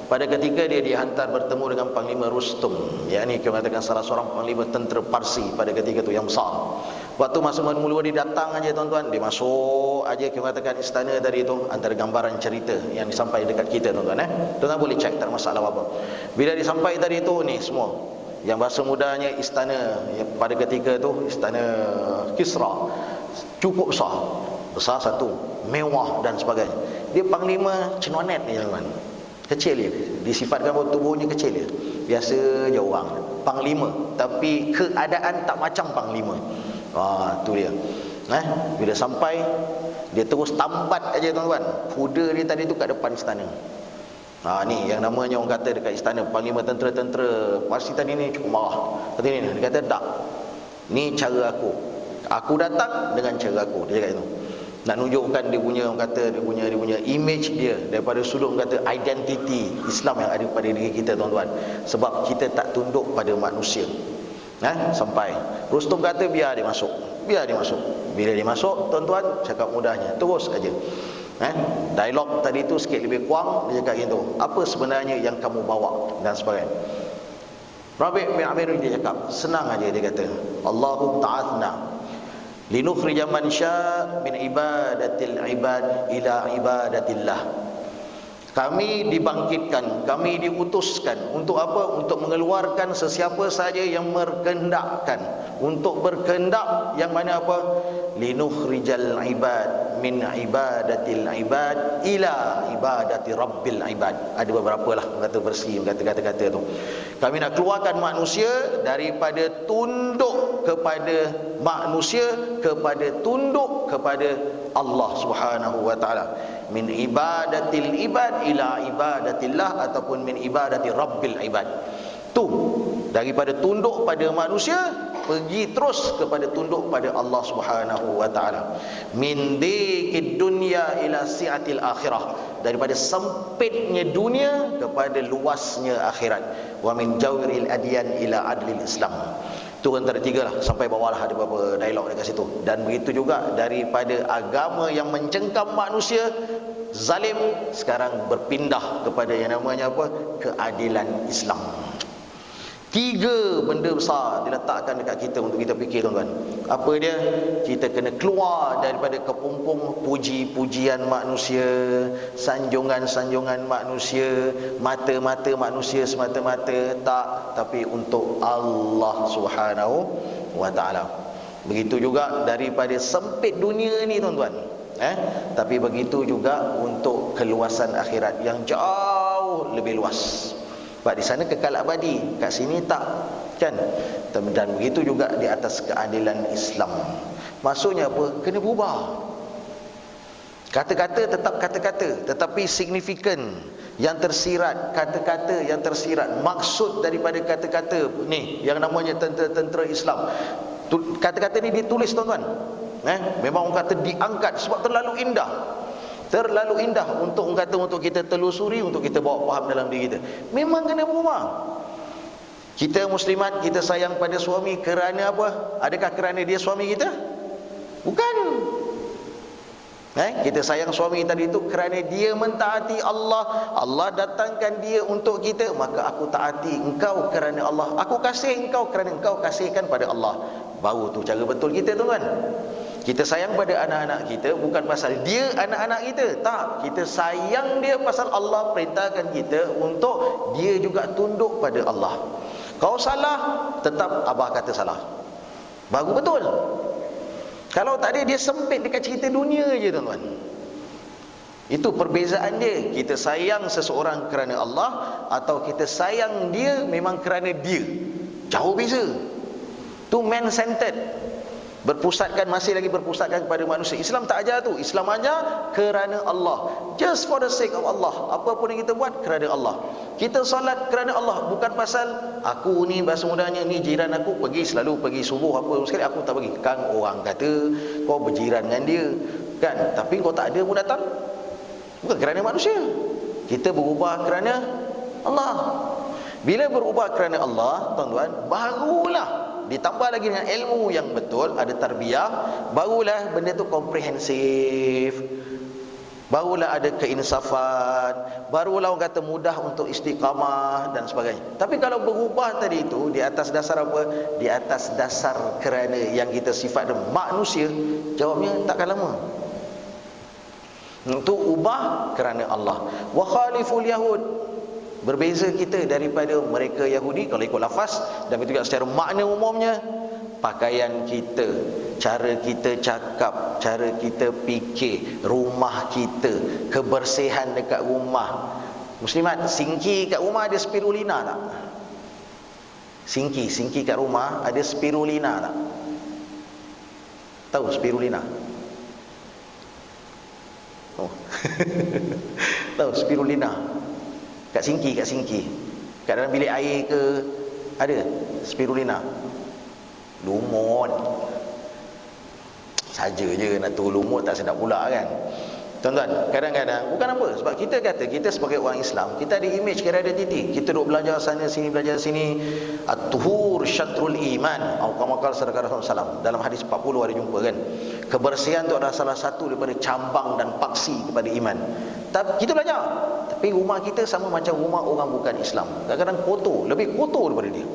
pada ketika dia dihantar bertemu dengan Panglima Rustum, yakni kita katakan salah seorang panglima tentera Parsi pada ketika itu yang besar. Waktu masa mula-mula dia datang aja tuan-tuan, dia masuk aja kita katakan istana tadi itu, antara gambaran cerita yang disampaikan dekat kita tuan-tuan. Tuan-tuan boleh cek, tak ada masalah apa-apa. Bila disampaikan tadi itu, ni semua yang bahasa mudanya istana pada ketika itu, istana Kisra, cukup besar satu, mewah dan sebagainya. Dia panglima cenuanet ni tuan-tuan, kecil dia, disifatkan bahawa tubuhnya kecil dia, biasa je orang panglima, tapi keadaan tak macam panglima. Tu dia. Bila sampai, dia terus tambat aja tuan-tuan. Kuda dia tadi tu kat depan istana. Ni yang namanya orang kata dekat istana, panglima tentera Parsi tadi ni cukup marah. Kata ni, dia kata tak, ni cara aku datang dengan cara aku. Dia cakap itu, nak nunjukkan dia punya, orang kata dia punya image dia daripada sudut, orang kata identiti Islam yang ada pada diri kita tuan-tuan. Sebab kita tak tunduk pada manusia. Sampai Rustum kata biar dia masuk. Bila dia masuk tuan-tuan, cakap mudahnya, terus aja dialog tadi tu sikit lebih kurang, dia cakap gitu, apa sebenarnya yang kamu bawa dan sebagainya. Rabi' bin Amir dia cakap senang aja, dia kata Allahu ta'athna linukhrija man sya' min ibadatil ibad ila ibadatillah. Kami dibangkitkan, kami diutuskan untuk apa? Untuk mengeluarkan sesiapa saja yang berkehendakkan, untuk berkehendak yang mana apa? Linukhrijal ibad min ibadatil ibad ila ibadati rabbil ibad. Ada beberapa lah kata versi, kata-kata tu. Kami nak keluarkan manusia daripada tunduk kepada manusia kepada tunduk kepada Allah Subhanahu Wa Taala. Min ibadatil ibad ila ibadatillah, ataupun min ibadati rabbil ibad. Tu daripada tunduk pada manusia pergi terus kepada tunduk pada Allah Subhanahu Wa Taala. Min diqid dunya ila si'atil akhirah, daripada sempitnya dunia kepada luasnya akhirat. Wa min jawril adyan ila adlil Islam. Itu antara tiga lah, sampai bawah lah ada beberapa dialog dekat situ. Dan begitu juga daripada agama yang mencengkam manusia, zalim, sekarang berpindah kepada yang namanya apa? Keadilan Islam. Tiga benda besar diletakkan dekat kita untuk kita fikir tuan-tuan. Apa dia? Kita kena keluar daripada kepompong puji-pujian manusia, sanjungan-sanjungan manusia, mata-mata manusia semata-mata, tak, tapi untuk Allah Subhanahu Wa Taala. Begitu juga daripada sempit dunia ni tuan-tuan, tapi begitu juga untuk keluasan akhirat yang jauh lebih luas. Sebab di sana kekal abadi, kat sini tak, kan? Dan begitu juga di atas keadilan Islam. Maksudnya apa? Kena berubah. Kata-kata tetap kata-kata, tetapi signifikan yang tersirat, kata-kata yang tersirat, maksud daripada kata-kata ni yang namanya tentera Islam. Kata-kata ni ditulis tuan-tuan. Memang orang kata diangkat sebab terlalu indah. Terlalu indah untuk orang kata untuk kita telusuri, untuk kita bawa faham dalam diri kita. Memang kena berubah. Kita muslimat, kita sayang pada suami kerana apa? Adakah kerana dia suami kita? Bukan. Kita sayang suami tadi itu kerana dia mentaati Allah. Allah datangkan dia untuk kita, maka aku taati engkau kerana Allah. Aku kasih engkau kerana engkau kasihkan pada Allah. Baru tu cara betul kita, tuan-tuan. Kita sayang pada anak-anak kita bukan pasal dia anak-anak kita. Tak, kita sayang dia pasal Allah perintahkan kita untuk dia juga tunduk pada Allah. Kau salah, tetap abah kata salah. Baru betul. Kalau tak ada, dia sempit dekat cerita dunia je, tuan-tuan. Itu perbezaan dia. Kita sayang seseorang kerana Allah, atau kita sayang dia memang kerana dia. Jauh beza. Tu man-centered. Masih lagi berpusatkan kepada manusia. Islam tak ajar tu. Islam ajar kerana Allah. Just for the sake of Allah. Apa pun yang kita buat kerana Allah. Kita solat kerana Allah, bukan pasal aku ni bahasa mudahnya ni jiran aku selalu pergi subuh apa sekali aku tak pergi. Kan orang kata kau berjiran dengan dia kan, tapi kau tak ada pun datang. Bukan kerana manusia. Kita berubah kerana Allah. Bila berubah kerana Allah, tuan-tuan, barulah ditambah lagi dengan ilmu yang betul, ada tarbiyah, barulah benda tu komprehensif, barulah ada keinsafan, barulah orang kata mudah untuk istiqamah dan sebagainya. Tapi kalau berubah tadi itu di atas dasar apa? Di atas dasar kerana yang kita sifat manusia, jawabnya takkan lama. Untuk ubah kerana Allah. Wa khaliful yahud, berbeza kita daripada mereka Yahudi kalau ikut lafaz, dan itu juga secara makna umumnya. Pakaian kita, cara kita cakap, cara kita fikir, rumah kita, kebersihan dekat rumah. Muslimat, singki kat rumah ada spirulina tak? Singki kat rumah ada spirulina tak? Tahu spirulina? Oh. Tahu spirulina? Kat singki. Kat dalam bilik air ke ada spirulina. Lumut saja je, nak turun lumut tak sedap pula kan. Tuan-tuan, kadang-kadang bukan apa, sebab kita kata kita sebagai orang Islam, kita ada image, kita ada titik. Kita duk belajar sana sini, belajar sini. At-tuhur syatrul iman, atau kama qala sallallahu alaihi wasallam. Dalam hadis 40 ada jumpa kan. Kebersihan tu adalah salah satu daripada cabang dan paksi kepada iman. Tapi kita belajar, tapi rumah kita sama macam rumah orang bukan Islam. Kadang-kadang kotor, lebih kotor daripada dia.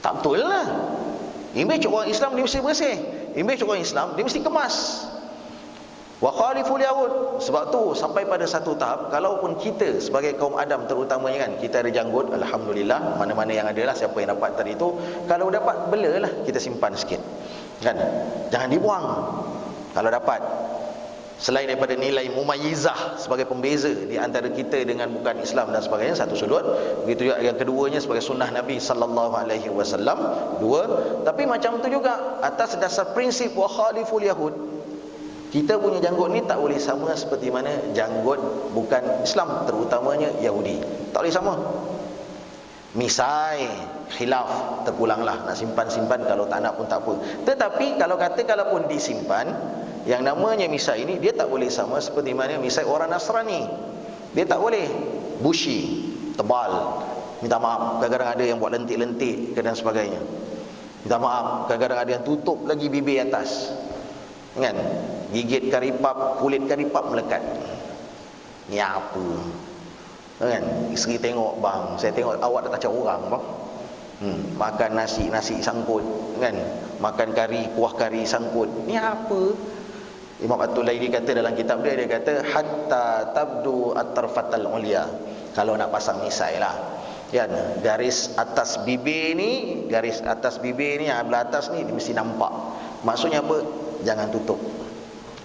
Tak betul lah. Image orang Islam dia mesti bersih. Image orang Islam dia mesti kemas. Wa khaliful yahud. Sebab tu sampai pada satu tahap, kalaupun kita sebagai kaum Adam terutamanya kan, kita ada janggut, alhamdulillah, mana-mana yang ada lah, siapa yang dapat tadi tu, kalau dapat belalah kita simpan sikit. Kan? Jangan dibuang. Kalau dapat, selain daripada nilai mumayyizah sebagai pembeza di antara kita dengan bukan Islam dan sebagainya, satu sudut. Begitu juga yang keduanya sebagai sunnah Nabi sallallahu alaihi wasallam, dua. Tapi macam tu juga atas dasar prinsip wa khaliful yahud, kita punya janggut ni tak boleh sama seperti mana janggut bukan Islam, terutamanya Yahudi. Tak boleh sama. Misai khilaf, terpulanglah nak simpan-simpan, kalau tak nak pun tak apa. Tetapi kalaupun disimpan, yang namanya misai ini dia tak boleh sama seperti mana misai orang Nasrani. Dia tak boleh bushy, tebal. Minta maaf, kadang-kadang ada yang buat lentik-lentik dan sebagainya. Minta maaf, kadang-kadang ada yang tutup lagi bibir atas. Kan? Gigit karipap, kulit karipap melekat. Ni apa? Kan? Isteri tengok, bang, saya tengok awak dah macam orang, bang. Makan nasi sangkut, kan? Makan kari, kuah kari sangkut. Ni apa? Imam At-Tulaini kata dalam kitab dia kata hatta tabdu at-tarfatal ulia. Kalau nak pasang misai lah, kan, garis atas bibir ni belah atas ni mesti nampak. Maksudnya apa? Jangan tutup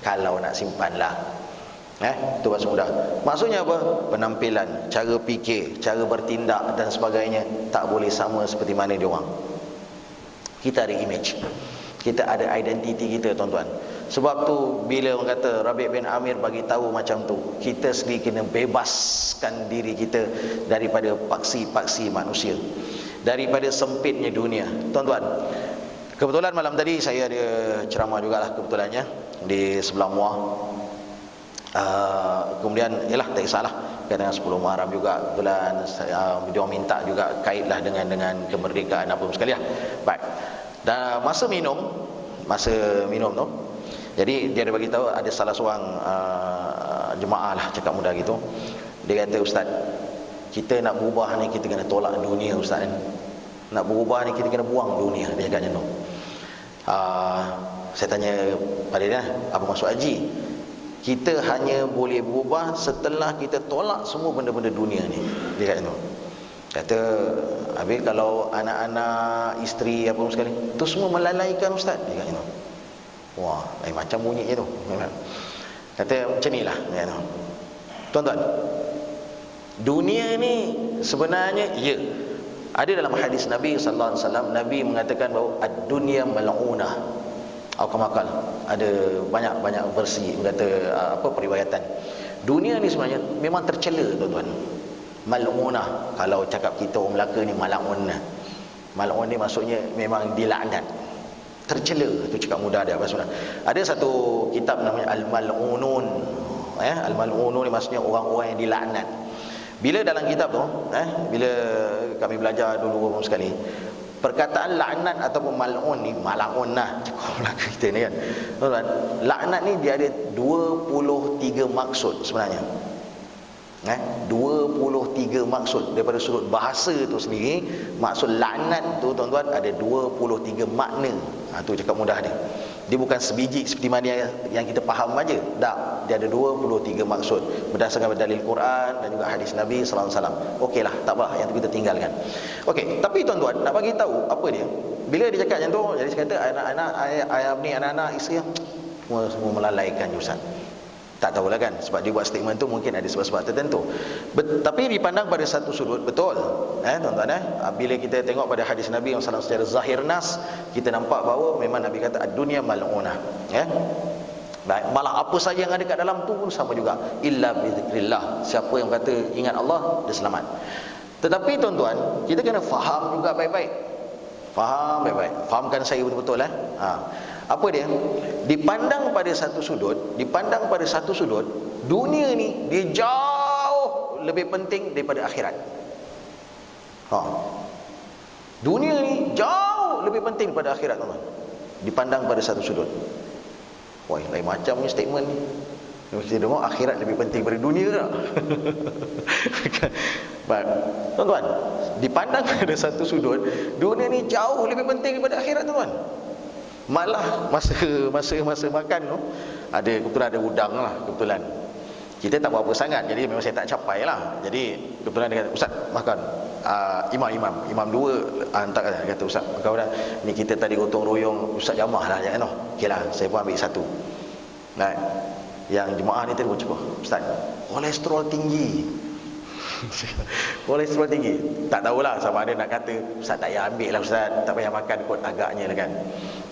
kalau nak simpan lah. Itu bahasa mudah. Maksudnya apa? Penampilan, cara fikir, cara bertindak dan sebagainya tak boleh sama seperti mana dia orang. Kita ada image, kita ada identiti kita, tuan-tuan. Sebab tu bila orang kata Rabi' bin Amir bagi tahu macam tu, kita sendiri kena bebaskan diri kita daripada paksi-paksi manusia, daripada sempitnya dunia. Tuan-tuan, kebetulan malam tadi saya ada ceramah jugalah kebetulannya di sebelah Muar. Kemudian ialah tak kisahlah dengan 10 Muharram juga kebetulan dia minta juga kaitlah dengan kemerdekaan apa sekali lah. Baik. Dan masa minum tu, jadi dia ada bagi tahu, ada salah seorang jemaah lah, cakap mudah gitu. Dia kata, "Ustaz, kita nak berubah ni kita kena tolak dunia, Ustaz. Nak berubah ni kita kena buang dunia." Dia cakap macam tu. Saya tanya pada dia, apa maksud haji? Kita hanya boleh berubah setelah kita tolak semua benda-benda dunia ni. Dia kata tu. Kata, habis kalau anak-anak, isteri apa sekali, tu semua melalaikan, Ustaz. Dia kata tu. Wah, macam bunyinya tu. Kata macam ni lah. Tuan-tuan, dunia ni sebenarnya, ya, ada dalam hadis Nabi sallallahu alaihi wasallam, Nabi mengatakan bahawa ad-dunya mal'unah. Aukamakal, ada banyak versi kata periwayatan. Dunia ni sebenarnya memang tercela, tuan-tuan. Mal'unah, kalau cakap kita orang Melaka ni mal'un. Mal'un ni maksudnya memang dilaknat, tercela, tu cakap mudah dia. Ada satu kitab namanya Al-Mal'unun. Al-Mal'unun ni maksudnya orang-orang yang dilaknat. Bila dalam kitab tu, bila kami belajar dulu sekali, perkataan laknat ataupun mal'un ni, mal'un lah cakap Melaka kita ni kan, tuan-tuan, laknat ni dia ada 23 maksud sebenarnya. 23 maksud daripada sudut bahasa tu sendiri. Maksud laknat tu, tuan-tuan, ada 23 makna. Tu cakap mudah dia. Dia bukan sebiji seperti mana yang kita faham aja. Tak, dia ada 23 maksud berdasarkan dalil Quran dan juga hadis Nabi sallallahu alaihi wasallam. Okeylah, tak apa, yang tu kita tinggalkan. Okey, tapi tuan-tuan, nak bagi tahu apa dia. Bila dia cakap macam tu, jadi dia kata anak-anak isteri semua melalaikan Ustaz. Tak tahulah kan, sebab dia buat statement tu mungkin ada sebab-sebab tertentu. Tapi dipandang pada satu sudut, betul. Tuan-tuan, bila kita tengok pada hadis Nabi yang secara zahir nas, kita nampak bahawa memang Nabi kata ad-dunya mal'unah. Baik, malah apa saja yang ada kat dalam tu pun sama juga. Illa bi dzikrillah. Siapa yang kata ingat Allah, dia selamat. Tetapi tuan-tuan, kita kena faham juga baik-baik. Faham baik-baik. Fahamkan saya betul-betul. Apa dia? Dipandang pada satu sudut, dunia ni dia jauh lebih penting daripada akhirat. Dunia ni jauh lebih penting daripada akhirat, teman. Dipandang pada satu sudut. Wah, lain macam ni statement ni. Kita dengar akhirat lebih penting daripada dunia tak? Baik, tuan-tuan, dipandang pada satu sudut, dunia ni jauh lebih penting daripada akhirat, tuan-tuan. Malah masa makan tu, kebetulan ada udang lah, kebetulan. Kita tak berapa sangat, jadi memang saya tak capai lah. Jadi kebetulan dia kata, "Ustaz, makan." Imam dua hantar kata, "Ustaz, kau dah ni kita tadi gotong royong, Ustaz jamah lah jangan noh." Okeylah, saya pun ambil satu. Nah, yang jemaah ni tadi pun cakap, "Ustaz, kolesterol tinggi." Kolesterol tinggi. Tak tahulah sama ada nak kata, "Ustaz tak payah ambil lah Ustaz, tak payah makan kot agaknya lah kan."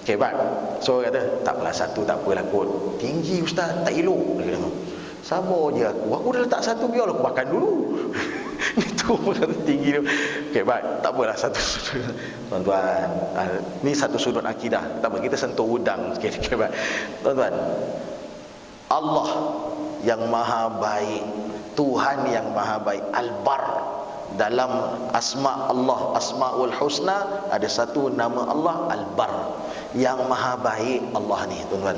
Okey, baik. So kata, "Tak apalah satu, tak apalah kot. Tinggi Ustaz, tak elok." Dia kata, "Sabar je aku dah letak satu, biar aku makan dulu." Itu kata tinggi tu. Okey, baik. Tak apalah satu sudut. Tuan-tuan, ni satu sudut akidah. Tak apa, kita sentuh udang sikit. Okey, baik. Tuan-tuan, Allah yang maha baik, Tuhan yang maha baik, Al-Bar. Dalam asma Allah, Asmaul Husna, ada satu nama Allah, Al-Bar, yang maha baik. Allah ni, tuan-tuan,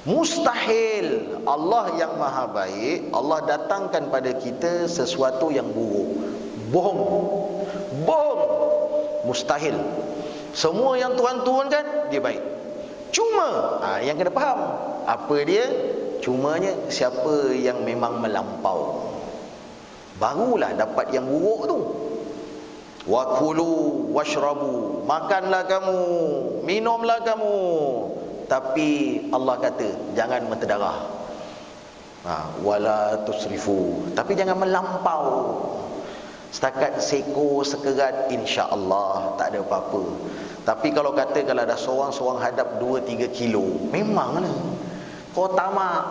mustahil Allah yang maha baik, Allah datangkan pada kita sesuatu yang buruk. Bohong. Mustahil. Semua yang Tuhan turunkan, dia baik. Cuma yang kena faham, apa dia? Cumanya siapa yang memang melampau, barulah dapat yang buruk tu. Wa kulu washrabu, makanlah kamu, minumlah kamu, tapi Allah kata jangan menterdarah. Wala tusrifu, tapi jangan melampau. Setakat seko sekerat, insya-Allah tak ada apa-apa. Tapi kalau ada seorang hadap 2-3 kilo, memanglah kau tamak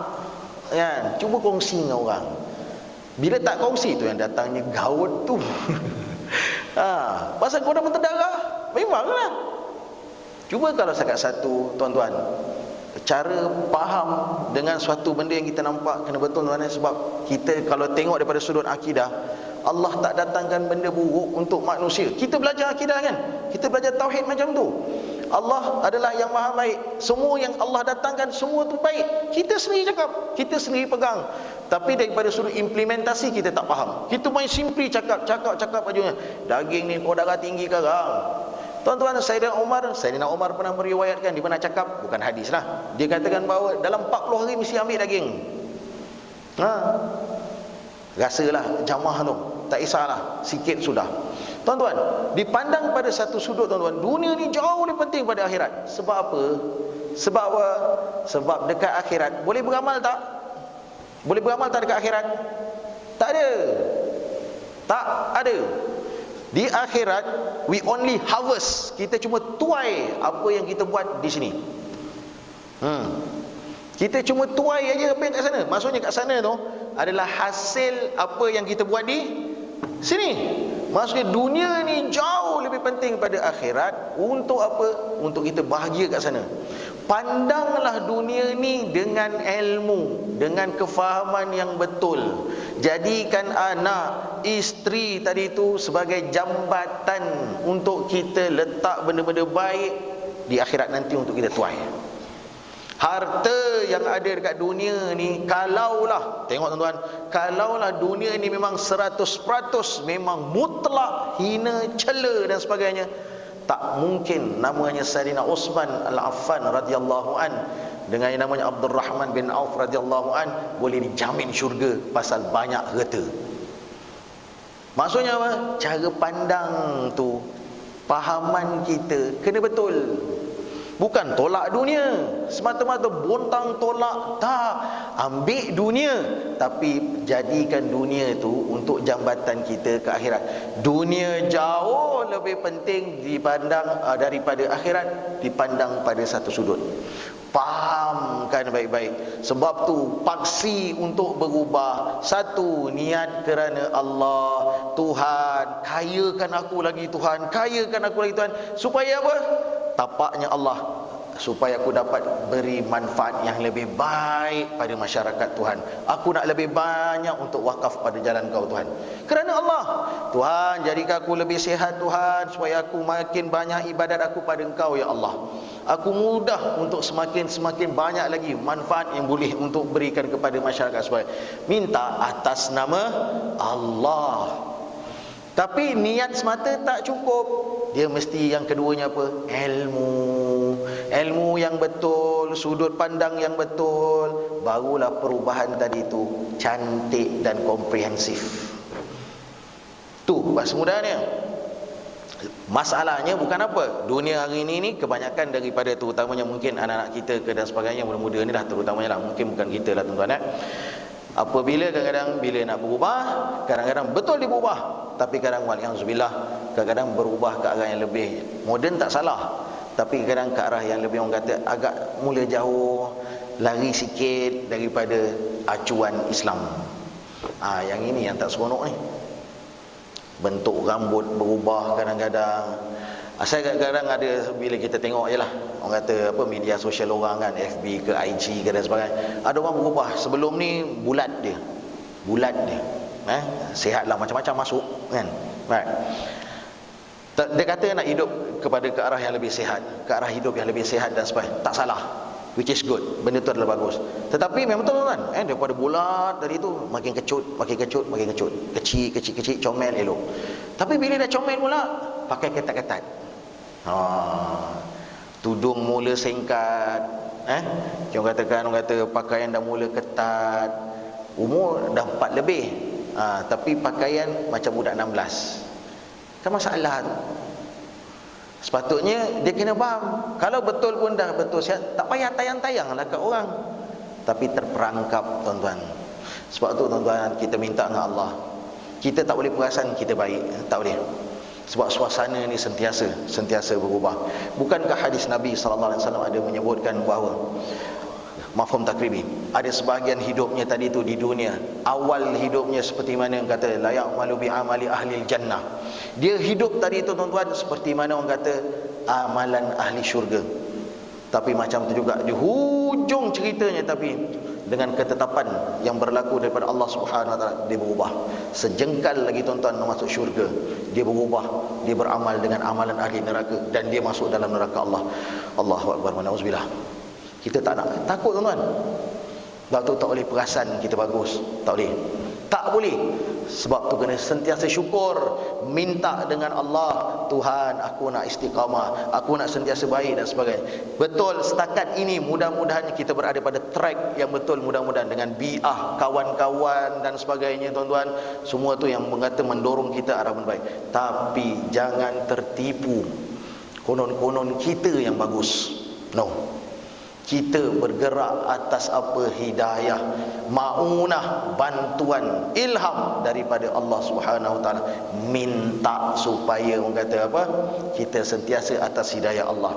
kan, cuba kongsi dengan orang. Bila tak kongsi tu yang datangnya gaut tu. Pasal kau dah berdarah, memanglah. Cuba kalau setakat satu, tuan-tuan, cara faham dengan suatu benda yang kita nampak kena betul, tuan-tuan. Sebab kita kalau tengok daripada sudut akidah, Allah tak datangkan benda buruk untuk manusia. Kita belajar akidah kan, kita belajar tauhid macam tu. Allah adalah yang maha baik. Semua yang Allah datangkan semua tu baik. Kita sendiri cakap, kita sendiri pegang. Tapi daripada sudut implementasi kita tak faham. Kita main simply cakap aja. Daging ni kau darah tinggi sekarang. Tuan-tuan, Sayyidina Umar pernah meriwayatkan, di mana cakap, bukan hadis lah, dia katakan bahawa dalam 40 hari mesti ambil daging. Rasalah jamah tu, tak kisahlah, sikit sudah. Tuan-tuan, dipandang pada satu sudut, tuan-tuan, dunia ni jauh lebih penting pada akhirat. Sebab apa? Sebab apa? Sebab dekat akhirat boleh beramal tak? Boleh beramal tak dekat akhirat? Tak ada. Tak ada. Di akhirat we only harvest. Kita cuma tuai apa yang kita buat di sini. Kita cuma tuai aja apa yang kat sana. Maksudnya kat sana tu adalah hasil apa yang kita buat di sini. Maksudnya dunia ni jauh lebih penting pada akhirat. Untuk apa? Untuk kita bahagia kat sana. Pandanglah dunia ni dengan ilmu, dengan kefahaman yang betul. Jadikan anak, isteri tadi tu sebagai jambatan untuk kita letak benda-benda baik di akhirat nanti untuk kita tuai. Harta yang ada dekat dunia ni, kalaulah, tengok tuan-tuan, kalaulah dunia ni memang 100% memang mutlak, hina, cela dan sebagainya, tak mungkin namanya Sayyidina Uthman Al-Affan radhiyallahu an dengan yang namanya Abdul Rahman bin Auf radhiyallahu an boleh dijamin syurga pasal banyak harta. Maksudnya apa? Cara pandang tu, fahaman kita kena betul. Bukan tolak dunia semata-mata, bontang tolak, tak. Ambil dunia, tapi jadikan dunia tu untuk jambatan kita ke akhirat. Dunia jauh lebih penting dipandang daripada akhirat, dipandang pada satu sudut. Fahamkan baik-baik. Sebab tu paksi untuk berubah. Satu, niat kerana Allah. Tuhan, kayakan aku lagi Tuhan, kayakan aku lagi Tuhan. Supaya apa? Tapaknya Allah, supaya aku dapat beri manfaat yang lebih baik pada masyarakat Tuhan. Aku nak lebih banyak untuk wakaf pada jalan Kau Tuhan. Kerana Allah, Tuhan, jadikan aku lebih sihat Tuhan, supaya aku makin banyak ibadat aku pada Engkau ya Allah. Aku mudah untuk semakin banyak lagi manfaat yang boleh untuk berikan kepada masyarakat. Supaya minta atas nama Allah. Tapi niat semata tak cukup. Dia mesti yang keduanya apa? Ilmu yang betul, sudut pandang yang betul. Barulah perubahan tadi itu cantik dan komprehensif. Tu bahasa mudahnya. Masalahnya bukan apa? Dunia hari ini kebanyakan daripada terutamanya mungkin anak-anak kita ke dan sebagainya, muda-muda ni lah terutamanya lah, mungkin bukan kita lah tuan-tuan. Apabila kadang-kadang bila nak berubah, kadang-kadang betul dia berubah, tapi kadang waliyahzubillah kadang-kadang berubah ke arah yang lebih moden, tak salah, tapi kadang ke arah yang lebih, orang kata agak mula jauh, lari sikit daripada acuan Islam. Yang ini yang tak seronok ni. Bentuk rambut berubah kadang-kadang. Saya kadang-kadang ada, bila kita tengok je lah, orang kata apa, media sosial orang kan, FB ke IG ke dan sebagainya, ada orang berubah. Sebelum ni bulat dia, sihat lah, macam-macam masuk kan, right. Dia kata nak hidup kepada ke arah yang lebih sihat, ke arah hidup yang lebih sihat dan sebagainya, tak salah, which is good, benda tu adalah bagus. Tetapi memang betul kan, daripada bulat tadi tu makin kecut, kecil, comel elok. Tapi bila dah comel pula, pakai ketat-ketat, tudung mula singkat, orang kata pakaian dah mula ketat, umur dah 4 lebih, tapi pakaian macam budak 16. Kan masalah tu. Sepatutnya dia kena faham. Kalau betul pun dah betul sihat, tak payah tayang-tayang lah kat orang. Tapi terperangkap tuan-tuan. Sebab tu tuan-tuan, kita minta dengan Allah. Kita tak boleh perasan kita baik, tak boleh. Sebab suasana ni sentiasa berubah. Bukankah hadis Nabi SAW ada menyebutkan bahawa Mafhum takribi. Ada sebahagian hidupnya tadi itu di dunia, awal hidupnya seperti mana yang kata la ya'malu bi amali ahli jannah. Dia hidup tadi itu tuan-tuan seperti mana orang kata amalan ahli syurga. Tapi macam tu juga di hujung ceritanya, tapi dengan ketetapan yang berlaku daripada Allah Subhanahu wa taala, dia berubah. Sejengkal lagi tuan-tuan masuk syurga, dia berubah, dia beramal dengan amalan ahli neraka dan dia masuk dalam neraka Allah. Allahu akbar, nauzubillah. Kita tak nak takut tuan-tuan. Sebab tu tak boleh perasan kita bagus, tak boleh. Tak boleh. Sebab tu kena sentiasa syukur, minta dengan Allah, Tuhan aku nak istiqamah, aku nak sentiasa baik dan sebagainya. Betul, setakat ini mudah-mudahan kita berada pada track yang betul, mudah-mudahan dengan bi'ah, kawan-kawan dan sebagainya tuan-tuan, semua tu yang mengata mendorong kita arah yang baik. Tapi jangan tertipu konon-konon kita yang bagus. No. Kita bergerak atas apa? Hidayah, maunah, bantuan, ilham daripada Allah Subhanahu wa taala. Minta supaya orang kata apa? Kita sentiasa atas hidayah Allah.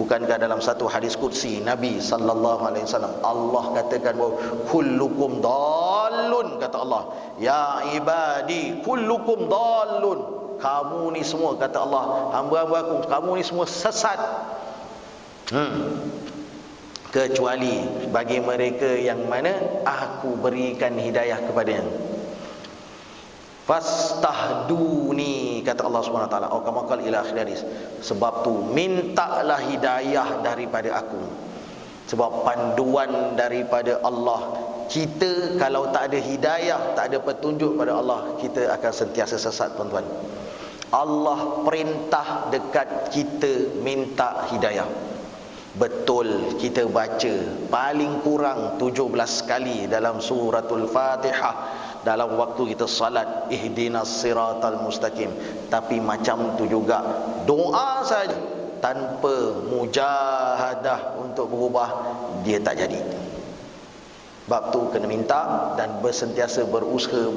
Bukankah dalam satu hadis qudsi Nabi sallallahu alaihi wasallam, Allah katakan bahawa kullukum dallun, kata Allah, ya ibadi kullukum dallun. Kamu ni semua, kata Allah, hamba-hamba aku, kamu ni semua sesat. Kecuali bagi mereka yang mana aku berikan hidayah kepadanya. Fastahduni, kata Allah Subhanahu wa taala, atau kama qala ila akhir hadis. Sebab tu mintalah hidayah daripada aku. Sebab panduan daripada Allah. Kita kalau tak ada hidayah, tak ada petunjuk pada Allah, kita akan sentiasa sesat tuan-tuan. Allah perintah dekat kita minta hidayah. Betul, kita baca paling kurang 17 kali dalam suratul Fatihah dalam waktu kita salat, ihdinas siratal mustaqim. Tapi macam tu juga doa saja tanpa mujahadah untuk berubah, dia tak jadi. Bab tu kena minta dan bersentiasa berusaha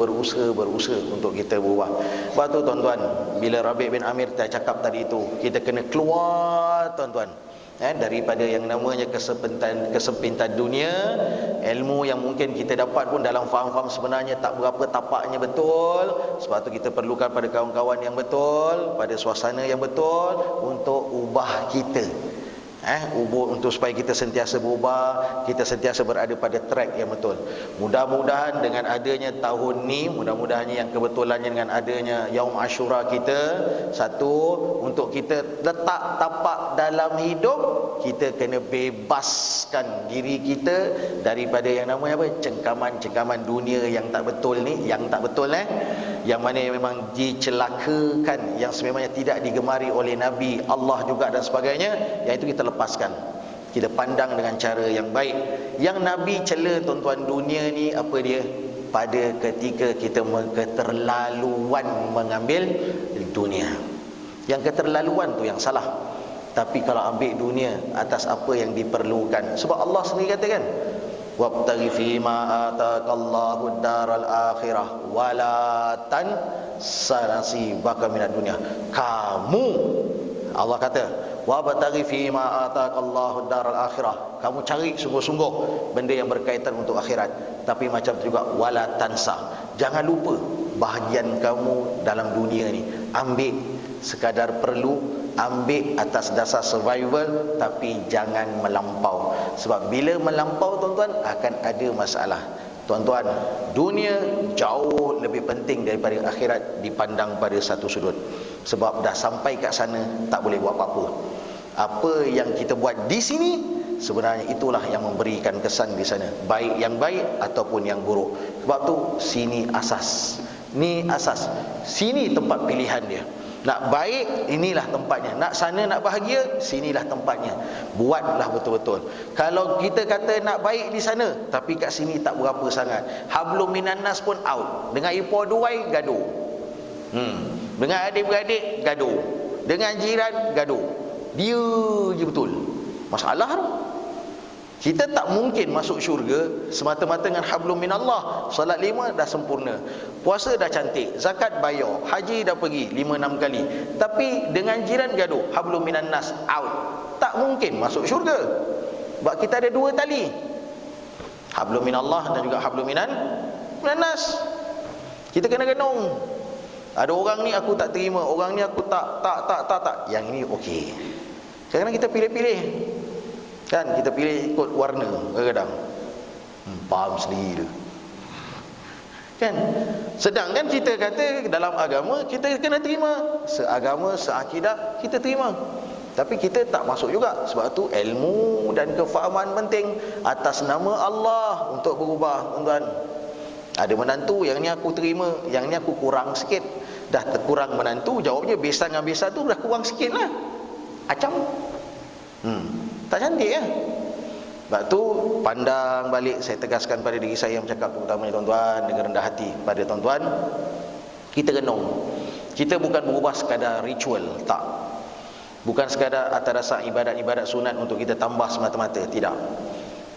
untuk kita berubah. Sebab tu tuan-tuan, bila Rabi' bin Amir cakap tadi itu, kita kena keluar tuan-tuan daripada yang namanya kesempitan dunia. Ilmu yang mungkin kita dapat pun dalam faham-faham sebenarnya tak berapa tapaknya betul. Sebab tu kita perlukan pada kawan-kawan yang betul, pada suasana yang betul untuk ubah kita. Untuk supaya kita sentiasa berubah, kita sentiasa berada pada track yang betul. Mudah-mudahan dengan adanya tahun ni, mudah-mudahannya yang kebetulannya dengan adanya Yaum Ashura kita, satu, untuk kita letak tapak dalam hidup, kita kena bebaskan diri kita daripada yang namanya apa? Cengkaman-cengkaman dunia yang tak betul ni, yang tak betul yang mana yang memang dicelakakan, yang sememangnya tidak digemari oleh Nabi, Allah juga dan sebagainya, yang itu kita lepaskan. Kita pandang dengan cara yang baik. Yang Nabi cela tuan-tuan dunia ni apa dia? Pada ketika kita keterlaluan mengambil dunia. Yang keterlaluan tu yang salah. Tapi kalau ambil dunia atas apa yang diperlukan, sebab Allah sendiri katakan, wabtaghi fima ataqallahu ad-daral akhirah wala tansa nasibaka minad dunya. Kamu, Allah kata, wabtaghi fima ataqallahu ad-daral akhirah, kamu cari sungguh-sungguh benda yang berkaitan untuk akhirat. Tapi macam juga wala tansa, jangan lupa bahagian kamu dalam dunia ni. Ambil sekadar perlu, ambil atas dasar survival, tapi jangan melampau. Sebab bila melampau tuan-tuan akan ada masalah. Tuan-tuan, dunia jauh lebih penting daripada akhirat dipandang pada satu sudut. Sebab dah sampai kat sana tak boleh buat apa-apa. Apa yang kita buat di sini sebenarnya itulah yang memberikan kesan di sana, baik yang baik ataupun yang buruk. Sebab tu sini asas, ni asas, sini tempat pilihan dia. Nak baik, inilah tempatnya. Nak sana, nak bahagia, sinilah tempatnya. Buatlah betul-betul. Kalau kita kata nak baik di sana, tapi kat sini tak berapa sangat, hablum minan nas pun out. Dengan ipar duai, gaduh. Dengan adik-beradik, gaduh. Dengan jiran, gaduh. Dia je betul. Masalah tu. Kita tak mungkin masuk syurga semata-mata dengan hablum minallah. Salat 5 dah sempurna, puasa dah cantik, zakat bayar, haji dah pergi 5-6 kali, tapi dengan jiran gaduh, hablum minan nas out. Tak mungkin masuk syurga. Sebab kita ada dua tali. Hablum minallah dan juga hablum minannas. Kita kena genong. Ada orang ni aku tak terima, orang ni aku tak. Yang ini okey. Kadang-kadang kita pilih-pilih. Kan kita pilih ikut warna kadang-kadang. Faham sendiri tu. Kan? Sedangkan kita kata dalam agama kita kena terima, seagama, seakidah kita terima. Tapi kita tak masuk juga. Sebab tu ilmu dan kefahaman penting. Atas nama Allah untuk berubah, tuan-tuan. Ada menantu, yang ni aku terima, yang ni aku kurang sikit. Dah terkurang menantu, jawabnya besan dengan besan tu dah kurang sikit lah. Acam. Tak cantik ya. Sebab tu pandang balik, saya tegaskan pada diri saya yang bercakap, terutamanya tuan-tuan, dengan rendah hati pada tuan-tuan. Kita genong. Kita bukan berubah sekadar ritual, tak. Bukan sekadar atas dasar ibadat-ibadat sunat untuk kita tambah semata-mata, tidak.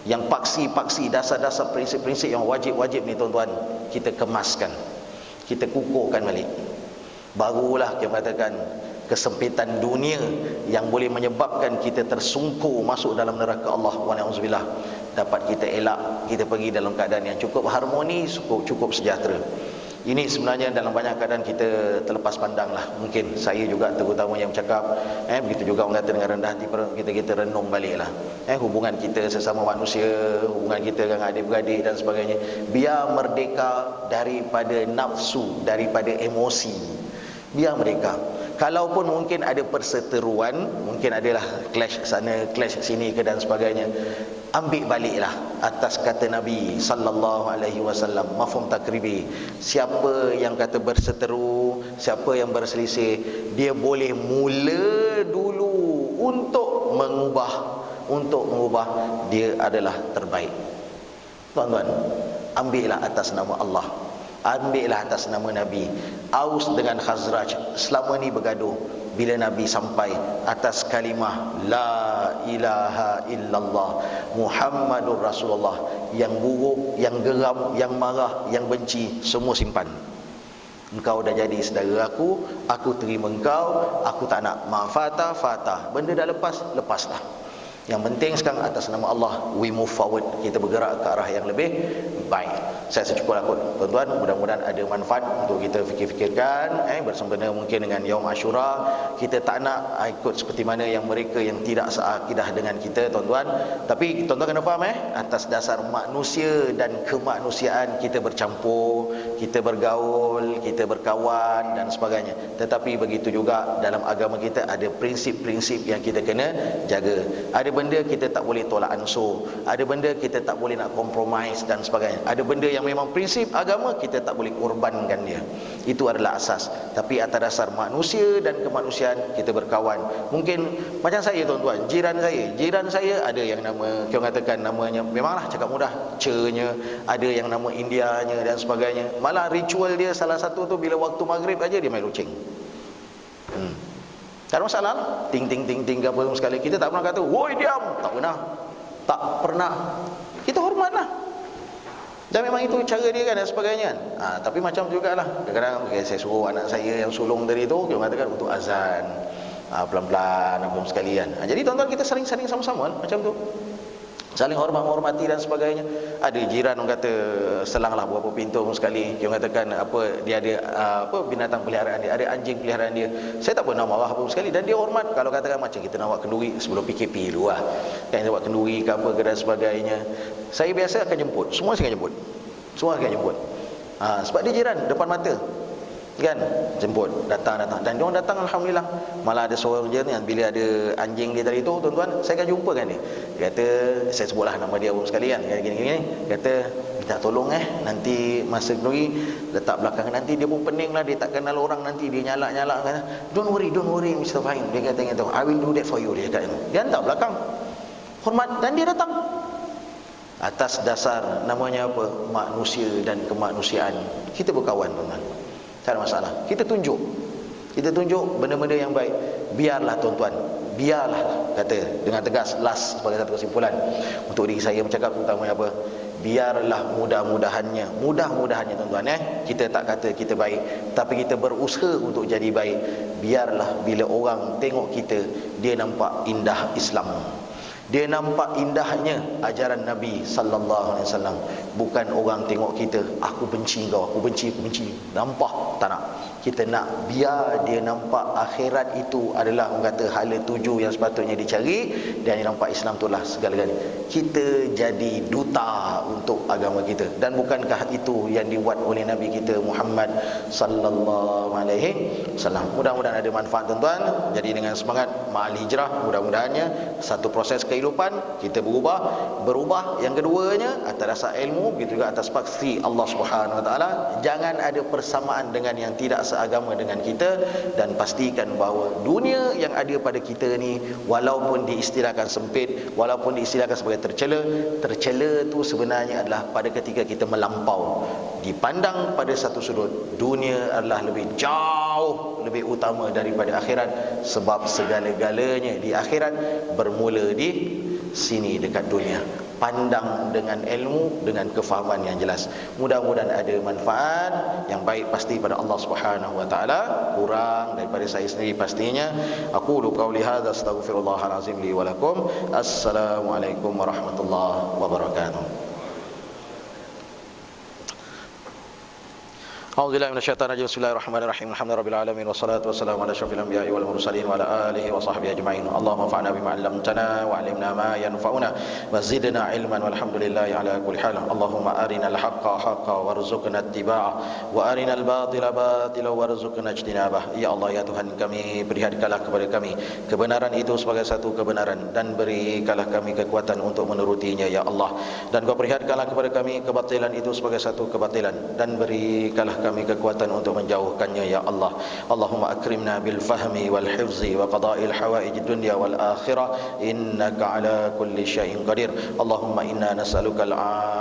Yang paksi-paksi, dasar-dasar prinsip-prinsip yang wajib-wajib ni tuan-tuan, kita kemaskan, kita kukuhkan balik. Barulah kita katakan kesempitan dunia yang boleh menyebabkan kita tersungkur masuk dalam neraka Allah wa'alaikumsalam dapat kita elak, kita pergi dalam keadaan yang cukup harmoni, cukup sejahtera. Ini sebenarnya dalam banyak keadaan kita terlepas pandang lah. Mungkin saya juga terutama yang bercakap, begitu juga orang kata dengan rendah hati, kita renung balik lah. Hubungan kita sesama manusia, hubungan kita dengan adik-beradik dan sebagainya, biar merdeka daripada nafsu, daripada emosi. Biar mereka. Kalaupun mungkin ada perseteruan, mungkin adalah clash sana, clash sini ke dan sebagainya, ambil baliklah atas kata Nabi sallallahu alaihi wasallam, mafhum takribi. Siapa yang kata berseteru, siapa yang berselisih, dia boleh mula dulu untuk mengubah, dia adalah terbaik. Tuan-tuan, ambillah atas nama Allah, ambillah atas nama Nabi. Aus dengan Khazraj selama ni bergaduh. Bila Nabi sampai atas kalimah La ilaha illallah Muhammadur Rasulullah, yang buruk, yang geram, yang marah, yang benci, semua simpan. Engkau dah jadi saudara aku terima engkau, aku tak nak fata. Benda dah lepaslah. Yang penting sekarang atas nama Allah, we move forward, kita bergerak ke arah yang lebih baik. Saya secukuplah kot, tuan-tuan. Mudah-mudahan ada manfaat untuk kita fikir-fikirkan. Bersempena mungkin dengan Yaum Ashura, kita tak nak ikut seperti mana yang mereka yang tidak seakidah dengan kita, tuan-tuan. Tapi tuan-tuan kena faham, atas dasar manusia dan kemanusiaan kita bercampur, kita bergaul, kita berkawan dan sebagainya. Tetapi begitu juga dalam agama kita ada prinsip-prinsip yang kita kena jaga. Ada benda kita tak boleh tolak ansur, ada benda kita tak boleh nak compromise dan sebagainya. Ada benda yang memang prinsip agama kita tak boleh korbankan dia. Itu adalah asas. Tapi atas dasar manusia dan kemanusiaan kita berkawan. Mungkin macam saya, tuan-tuan, jiran saya ada yang nama, kita katakan namanya, memanglah cakap mudah, ce-nya, ada yang nama Indianya dan sebagainya. Malah ritual dia salah satu tu bila waktu maghrib aja dia main lucing. Tak ada masalah. Ting ke apa sekali. Kita tak pernah kata, "Woi, diam." Tak pernah. Kita hormatlah. Dan memang itu cara dia kan dan sebagainya kan. Tapi macam jugalah. Kadang-kadang saya suruh anak saya yang sulung tadi tu, dia mengatakan untuk azan. Pelan-pelan apa sekalian. Jadi tuan-tuan, kita saling sama-sama macam tu. Saling menghormati dan sebagainya. Ada jiran orang kata selanglah berapa pintu sekali, dia mengatakan dia ada binatang peliharaan dia, ada anjing peliharaan dia. Saya tak pernah marah apa sekali, dan dia hormat. Kalau katakan macam kita nak buat kenduri sebelum PKP dulu lah, kan, kita buat kenduri ke apa ke dan sebagainya, saya biasa akan jemput. Semua saya akan jemput. Sebab dia jiran depan mata, kan, jemput, datang dan dia orang datang, alhamdulillah. Malah ada seorang je ni, bila ada anjing dia tadi tu, tuan-tuan, saya akan jumpa kan dia. Dia kata, saya sebutlah nama dia pun sekalian, gini, kata minta tolong nanti masa kenduri letak belakang, nanti dia pun pening lah, dia tak kenal orang, nanti dia nyalak kata, don't worry Mr. Fahim, dia kata gitu, I will do that for you, dia kata. Dia hantar belakang, hormat, dan dia datang atas dasar namanya manusia dan kemanusiaan. Kita berkawan, tuan-tuan, tak ada masalah. Kita tunjuk benda-benda yang baik. Biarlah, tuan-tuan, kata dengan tegas, last sebagai satu kesimpulan untuk diri saya bercakap, terutamanya biarlah mudah-mudahannya tuan-tuan, kita tak kata kita baik, tapi kita berusaha untuk jadi baik. Biarlah bila orang tengok kita, dia nampak indah Islam, Dia nampak indahnya ajaran Nabi sallallahu alaihi wasallam. Bukan orang tengok kita, aku benci kau, aku benci. Nampak tak nak. Kita nak biar dia nampak akhirat itu adalah orang kata hala tuju yang sepatutnya dicari, dan dia nampak Islam itulah segala-galanya. Kita jadi duta untuk agama kita. Dan bukankah itu yang dibuat oleh Nabi kita Muhammad sallallahu alaihi wasallam. Mudah-mudahan ada manfaat tuan-tuan. Jadi dengan semangat ma'al hijrah, mudah-mudahannya satu proses kehidupan kita berubah. Yang keduanya atas dasar ilmu, begitu juga atas paksi Allah Subhanahu wa taala. Jangan ada persamaan dengan yang tidak seagama dengan kita, dan pastikan bahawa dunia yang ada pada kita ni, walaupun diistilahkan sempit, walaupun diistilahkan sebagai tercela tu sebenarnya adalah pada ketika kita melampau. Dipandang pada satu sudut, dunia adalah jauh lebih utama daripada akhirat, sebab segala-galanya di akhirat bermula di sini dekat dunia. Pandang dengan ilmu, dengan kefahaman yang jelas. Mudah-mudahan ada manfaat. Yang baik pasti pada Allah Subhanahu wa taala, kurang daripada saya sendiri pastinya. Aku qauli hadza astaghfirullahal azim li wa lakum. Assalamualaikum warahmatullahi wabarakatuh. A'udzubillahi minasyaitonir rajim. Bismillahirrahmanirrahim. Alhamdulillahirabbil alamin wassalatu wassalamu ala asyrofil anbiya'i wal mursalin wa ala alihi wa sahbihi ajma'in. Allahumma anfa'na bima 'allamtana wa 'allimna ma yanfa'una wa zidna 'ilman walhamdulillahi ala kulli hal. Allahumma arinal haqqa haqqan warzuqna ittiba'ah wa arinal batila batilan warzuqna ijtinabah. Ya Allah, ya Tuhan kami, perlihatkanlah kepada kami kebenaran itu sebagai satu kebenaran, dan berikanlah kami kekuatan untuk menurutinya ya Allah. Dan Kau perlihatkanlah kepada kami kebatilan itu sebagai satu kebatilan, dan berikanlah kami kekuatan untuk menjauhkannya ya Allah. Allahumma akrimna bil fahmi wal hifzi wa qada'il hawaij dunya wal akhirah, innaka ala kulli syai'in qadir. Allahumma inna nas'aluka al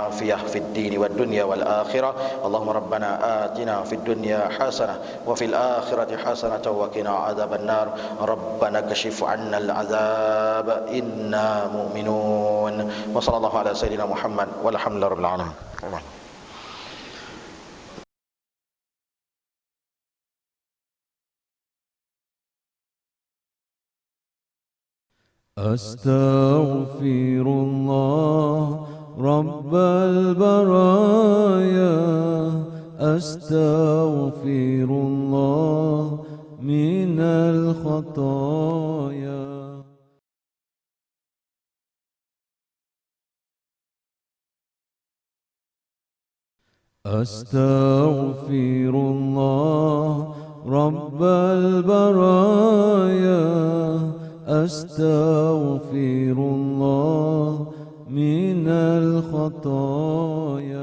afiyah fid din wad dunya wal akhirah. Allahumma rabbana atina fid dunya hasanah wa fil akhirati hasanah wa qina adzaban nar. Rabbana kashif 'anna al azab inna mu'minun. Wa sallallahu ala sayyidina Muhammad walhamdulillahi rabbil alamin. أستغفر الله رب البرايا أستغفر الله من الخطايا أستغفر الله رب البرايا أستغفر الله من الخطايا